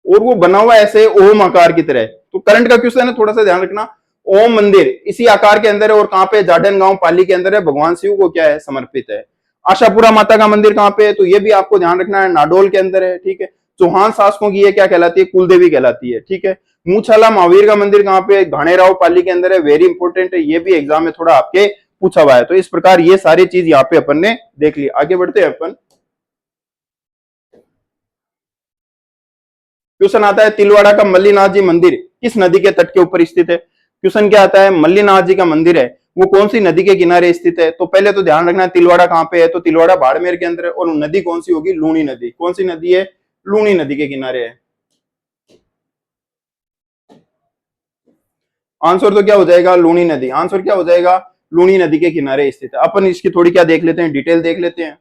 और वो बना हुआ ऐसे ओम आकार की तरह। तो करंट का क्वेश्चन है, थोड़ा सा ध्यान रखना। ओम मंदिर इसी आकार के अंदर है और कहां पे? जाडन गांव पाली के अंदर है। भगवान शिव को क्या है? समर्पित है। आशापुरा माता का मंदिर कहां पे है? तो ये भी आपको ध्यान रखना है, नाडोल के अंदर है। ठीक है। चौहान शासकों की ये क्या कहलाती है? कुलदेवी कहलाती है। ठीक है। मूछाला महावीर का मंदिर कहां पे है? घाणेराव पाली के अंदर है। वेरी इंपॉर्टेंट है, ये भी एग्जाम में थोड़ा आपके पूछा हुआ है। तो इस प्रकार ये सारी चीज यहाँ पे अपन ने देख ली। आगे बढ़ते हैं अपन। क्वेश्चन आता है तिलवाड़ा का मल्लीनाथ जी मंदिर किस नदी के तट के ऊपर स्थित है? क्वेश्चन क्या आता है? मल्लीनाथ जी का मंदिर है वो कौन सी नदी के किनारे स्थित है? तो पहले तो ध्यान रखना है तिलवाड़ा कहां पे है? तो तिलवाड़ा बाड़मेर के अंदर है। और नदी कौन सी होगी? लूनी नदी। कौन सी नदी है? लूनी नदी के किनारे है। आंसर तो क्या हो जाएगा? लूनी नदी। आंसर क्या हो जाएगा? लूनी नदी के किनारे स्थित है। अपन इसकी थोड़ी क्या देख लेते हैं? डिटेल देख लेते हैं।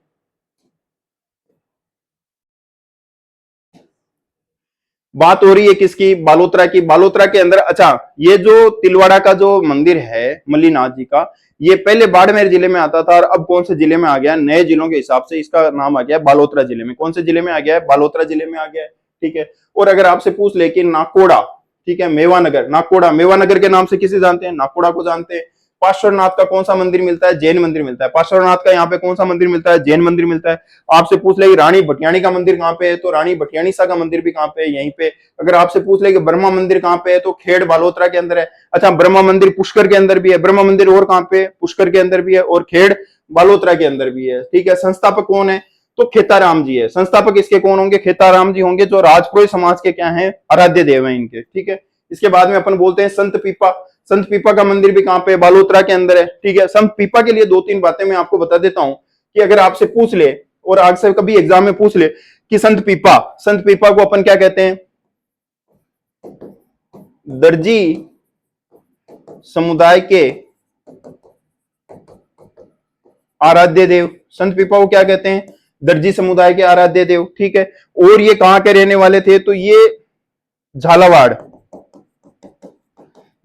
बात हो रही है किसकी? बालोतरा की। बालोतरा के अंदर, अच्छा, ये जो तिलवाड़ा का जो मंदिर है मल्लीनाथ जी का, ये पहले बाड़मेर जिले में आता था और अब कौन से जिले में आ गया? नए जिलों के हिसाब से इसका नाम आ गया बालोतरा जिले में। कौन से जिले में आ गया है? बालोतरा जिले में आ गया है। ठीक है। और अगर आपसे पूछ ले कि नाकोड़ा, ठीक है, मेवानगर, नाकोड़ा, मेवानगर के नाम से किसे जानते हैं? नाकोड़ा को जानते हैं। पार्श्वनाथ का कौन सा मंदिर मिलता है? जैन मंदिर मिलता है। पार्श्वनाथ का यहाँ पे कौन सा मंदिर मिलता है? जैन मंदिर मिलता है। आपसे पूछ ले रानी भटियाणी का मंदिर कहाँ पे है? तो रानी भटियाणी सा का मंदिर भी कहाँ पे है? यहीं पे। अगर आपसे पूछ ले कि ब्रह्मा मंदिर कहाँ पे है? तो खेड़ बालोतरा के अंदर है। अच्छा, ब्रह्मा मंदिर पुष्कर के अंदर भी है। ब्रह्मा मंदिर और कहाँ पे? पुष्कर के अंदर भी है और खेड़ बालोतरा के अंदर भी है। ठीक है। संस्थापक कौन है? तो खेताराम जी है। संस्थापक इसके कौन होंगे? खेताराम जी होंगे, जो राजपुरोही समाज के क्या है? आराध्य देव है इनके। ठीक है। इसके बाद में अपन बोलते हैं संत पीपा। संत पीपा का मंदिर भी कहां पे? बालोतरा के अंदर है। ठीक है। संत पीपा के लिए 2-3 बातें मैं आपको बता देता हूं कि अगर आपसे पूछ ले और आगे से कभी एग्जाम में पूछ ले कि संत पीपा को अपन क्या कहते हैं? दर्जी समुदाय के आराध्य देव। संत पीपा को क्या कहते हैं? दर्जी समुदाय के आराध्य देव। ठीक है। और ये कहां के रहने वाले थे? तो ये झालावाड़,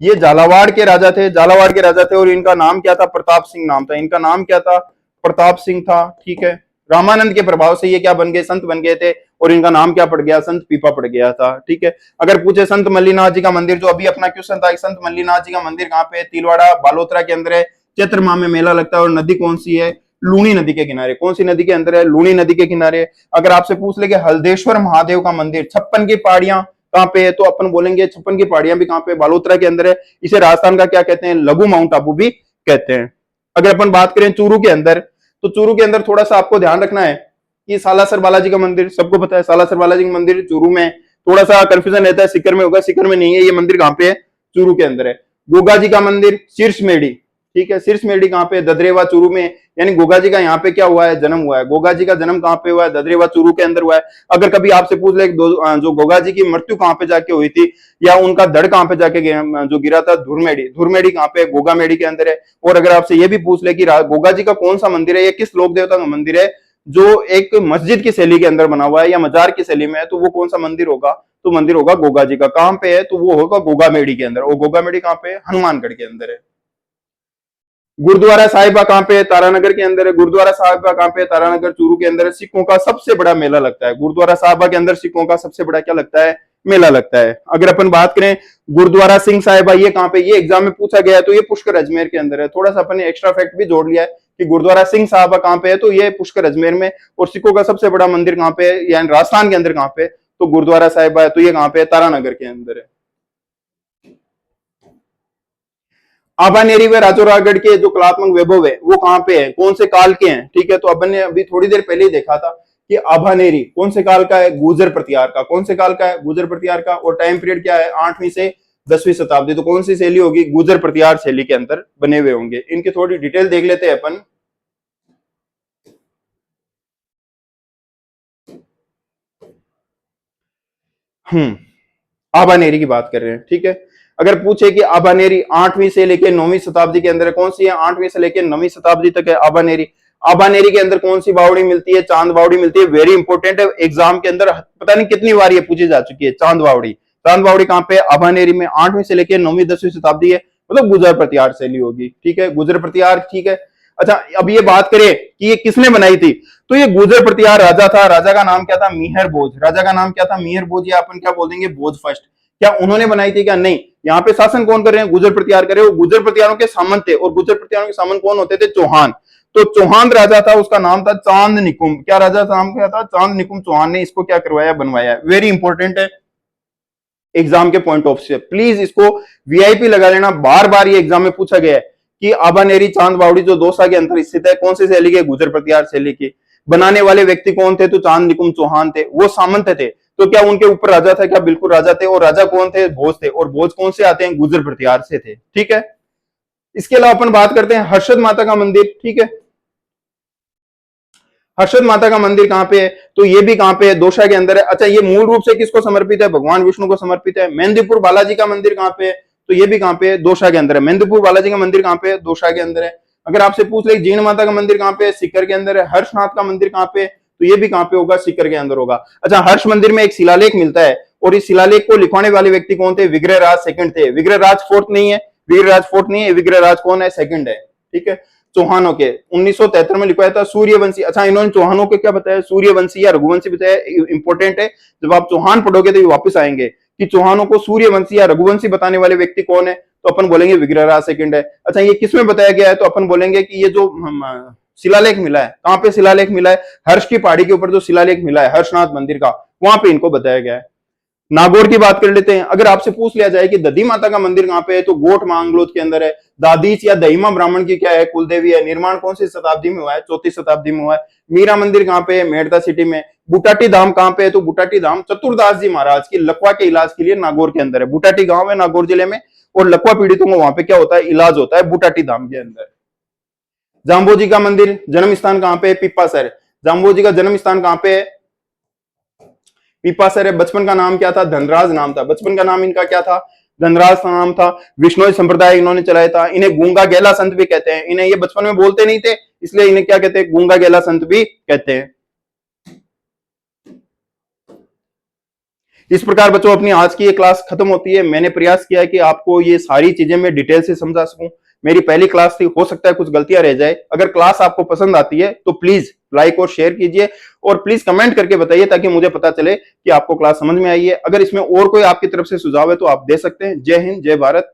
ये झालावाड़ के राजा थे, झालावाड़ के राजा थे, और इनका नाम क्या था? प्रताप सिंह नाम था। इनका नाम क्या था? प्रताप सिंह था। ठीक है, रामानंद के प्रभाव से ये क्या बन गए? संत बन गए थे, और इनका नाम क्या पड़ गया? संत पीपा पड़ गया था। ठीक है, अगर पूछे संत मल्लीनाथ जी का मंदिर, जो अभी अपना क्वेश्चन था, संत मल्लीनाथ जी का मंदिर कहाँ पे है? तिलवाड़ा बालोतरा के अंदर है। चैत्र माह में मेला लगता है, और नदी कौन सी है? लूणी नदी के किनारे। कौन सी नदी के अंदर है? लूणी नदी के किनारे। अगर आपसे पूछ ले कि हल्देश्वर महादेव का मंदिर, 56 की पहाड़ियां कहाँ पे है? तो अपन बोलेंगे 56 की पहाड़ियां भी कहाँ पे? बालोतरा के अंदर है। इसे राजस्थान का क्या कहते हैं? लघु माउंट आबू भी कहते हैं। अगर अपन बात करें चूरू के अंदर, तो चूरू के अंदर थोड़ा सा आपको ध्यान रखना है कि सालासर बालाजी का मंदिर, सबको पता है सालासर बालाजी का मंदिर चूरू में। थोड़ा सा कंफ्यूजन रहता है सीकर में होगा, सीकर में नहीं है। ये मंदिर कहाँ पे है? चूरू के अंदर है। गोगा जी का मंदिर शीर्ष मेढ़ी, ठीक है, शीर्ष मेढ़ी कहाँ पे? ददरेवा चूरू में। यानी गोगा जी का यहाँ पे क्या हुआ है? जन्म हुआ है। गोगा जी का जन्म कहाँ पे हुआ है? ददरेवा चूरू के अंदर हुआ है। अगर कभी आपसे पूछ ले जो गोगा जी की मृत्यु कहाँ पे जाके हुई थी, या उनका धड़ कहाँ पे जाके जो गिरा था? धुरमेड़ी। धुरमेड़ी कहाँ पे? गोगा मेढ़ी के अंदर है। और अगर आपसे ये भी पूछ ले कि गोगा जी का कौन सा मंदिर है, या किस लोक देवता का मंदिर है जो एक मस्जिद की शैली के अंदर बना हुआ है या मजार की शैली में है, तो वो कौन सा मंदिर होगा? तो मंदिर होगा गोगा जी का। कहां पे है? तो वो होगा गोगा मेढ़ी के अंदर। और गोगा मेढ़ी कहां पे है? हनुमानगढ़ के अंदर है। गुरुद्वारा साहिबा कहां पे है? तारानगर के अंदर है। गुरुद्वारा साहिबा कहां पे है? तारानगर चूरू के अंदर है। सिखों का सबसे बड़ा मेला लगता है गुरुद्वारा साहिबा के अंदर। सिखों का सबसे बड़ा क्या लगता है? मेला लगता है। अगर अपन बात करें गुरुद्वारा सिंह साहिबा, ये कहां पे? ये एग्जाम में पूछा गया है, तो ये पुष्कर अजमेर के अंदर है। थोड़ा सा अपन ने एक्स्ट्रा फैक्ट भी जोड़ लिया है कि गुरुद्वारा सिंह साहिबा कहां पे है, तो ये पुष्कर अजमेर में। और सिखों का सबसे बड़ा मंदिर कहां पे है, यानी राजस्थान के अंदर कहां पे? तो गुरुद्वारा साहिबा है, तो ये कहां पे है? तारानगर के अंदर है। आभानेरी व राजौरागढ़ के जो कलात्मक वैभव है वो कहाँ पे है? कौन से काल के हैं? ठीक है, तो अपन ने अभी थोड़ी देर पहले ही देखा था कि आभानेरी कौन से काल का है? गुर्जर प्रतिहार का। कौन से काल का है? गुर्जर प्रतिहार का। और टाइम पीरियड क्या है? 8वीं से 10वीं शताब्दी। तो कौन सी शैली होगी? गुर्जर प्रतिहार शैली के अंदर बने हुए होंगे। इनकी थोड़ी डिटेल देख लेते हैं अपन। आबानेरी की बात कर रहे हैं। ठीक है, अगर पूछे कि आबानेरी 8वीं से लेकर 9वीं शताब्दी के अंदर कौन सी है? 8वीं से लेकर 9वीं शताब्दी तक है आबानेरी। आबानेरी के अंदर कौन सी बावड़ी मिलती है? चांद बावड़ी मिलती है। वेरी इंपॉर्टेंट है, एग्जाम के अंदर पता नहीं कितनी बार ये पूछी जा चुकी है। चांद बावड़ी। चांद बावड़ी कहां पे? आबानेरी में। 8वीं से लेकर 9वीं 10वीं शताब्दी है, मतलब गुजर प्रतिहार शैली होगी। ठीक है, गुजर प्रतिहार। ठीक है, अच्छा अब ये बात करें कि ये किसने बनाई थी, तो ये गुजर प्रतिहार राजा था। राजा का नाम क्या था? मिहिर भोज। राजा का नाम क्या था? मिहिर भोज, या अपन क्या बोल देंगे? भोज फर्स्ट। क्या उन्होंने बनाई थी? क्या नहीं। यहाँ पे शासन कौन कर रहे हैं? गुजर प्रतिहार कर रहे हो। गुजर प्रतिहारों के सामंत थे, और गुजर प्रतिहारों के सामंत कौन होते थे? चौहान। तो चौहान राजा था, उसका नाम था चांद निकुम। क्या राजा का नाम क्या था? चांद निकुम चौहान ने इसको क्या करवाया? बनवाया। वेरी इंपॉर्टेंट है एग्जाम के पॉइंट ऑफ से, प्लीज इसको वीआईपी लगा लेना। बार बार ये एग्जाम में पूछा गया है कि आबानेरी चांद बावड़ी जो दौसा के अंदर स्थित है, कौन सी शैली के? गुजर प्रतिहार शैली की। बनाने वाले व्यक्ति कौन थे? तो चांद निकुम चौहान थे। वो सामंत थे, तो क्या उनके ऊपर राजा था? क्या बिल्कुल राजा थे। और राजा कौन थे? भोज थे। और भोज कौन से आते हैं? गुजर प्रतिहार से थे। ठीक है, इसके अलावा अपन बात करते हैं हर्षद माता का मंदिर। ठीक है, हर्षद माता का मंदिर कहां पे है? तो ये भी कहां पे है? दोसा के अंदर है। अच्छा, ये मूल रूप से किसको समर्पित है? भगवान विष्णु को समर्पित है। मेहंदीपुर बालाजी का मंदिर कहां पे है? तो ये भी कहां पे है? दोसा के अंदर है। मेहंदीपुर बालाजी का मंदिर कहां पे है? दोसा के अंदर है। अगर आपसे पूछ ले जीण माता का मंदिर कहां पे है? सीकर के अंदर है। हर्षनाथ का मंदिर कहां पे है? तो ये भी कहां पे होगा? सीकर के अंदर होगा। अच्छा, हर्ष मंदिर में एक शिलालेख मिलता है, और इस शिलालेख को लिखवाने वाले व्यक्ति कौन थे? विग्रहराज सेकंड थे। विग्रहराज फोर्थ नहीं है। विग्रहराज फोर्थ नहीं है, विग्रहराज कौन है? सेकंड है। ठीक है, चौहानों के 1973 में लिखवाया था। सूर्यवंशी। अच्छा, इन्होंने चौहानों के क्या बताया? सूर्यवंशी या रघुवंशी बताया। इंपॉर्टेंट है, जब आप चौहान पढ़ोगे तो ये वापस आएंगे कि चौहानों को सूर्यवंशी या रघुवंशी बताने वाले व्यक्ति कौन है? तो अपन बोलेंगे विग्रहराज सेकंड है। अच्छा, ये किसमें बताया गया है? तो अपन बोलेंगे कि ये जो शिलालेख मिला है, कहां पे शिलालेख मिला है? हर्ष की पहाड़ी के ऊपर जो शिलालेख मिला है हर्षनाथ मंदिर का, वहां पे इनको बताया गया है। नागौर की बात कर लेते हैं। अगर आपसे पूछ लिया जाए कि दधी माता का मंदिर कहां पे है, तो गोट मांगलोद के अंदर है। दादीच या दहीमा ब्राह्मण की क्या है? कुलदेवी है। निर्माण कौन सी शताब्दी में हुआ है? 4वीं शताब्दी में हुआ है। मीरा मंदिर कहां पे है? मेड़ता सिटी में। बुटाटी धाम कहां पे है? तो बुटाटी धाम चतुरदास जी महाराज की लकवा के इलाज के लिए नागौर के अंदर है। बुटाटी गांव है नागौर जिले में, और लकवा पीड़ितों को वहां पे क्या होता है? इलाज होता है बुटाटी धाम के अंदर। जाम्बोजी का मंदिर जन्म स्थान कहां पे है? पिपासर। जाम्बोजी का जन्म स्थान कहां पे है? पीपासर है। बचपन का नाम क्या था? धनराज नाम था। बचपन का नाम इनका क्या था? धनराज नाम था। विष्णोई संप्रदाय इन्होंने चलाया था। इन्हें गूंगा गैला संत भी कहते हैं। इन्हें ये बचपन में बोलते नहीं थे, इसलिए इन्हें क्या कहते हैं? गूंगा गैला संत भी कहते हैं। इस प्रकार बच्चों अपनी आज की ये क्लास खत्म होती है। मैंने प्रयास किया है कि आपको ये सारी चीजें मैं डिटेल से समझा सकूं। मेरी पहली क्लास थी, हो सकता है कुछ गलतियां रह जाए। अगर क्लास आपको पसंद आती है तो प्लीज लाइक और शेयर कीजिए और प्लीज कमेंट करके बताइए ताकि मुझे पता चले कि आपको क्लास समझ में आई है। अगर इसमें और कोई आपकी तरफ से सुझाव है तो आप दे सकते हैं। जय हिंद, जय भारत।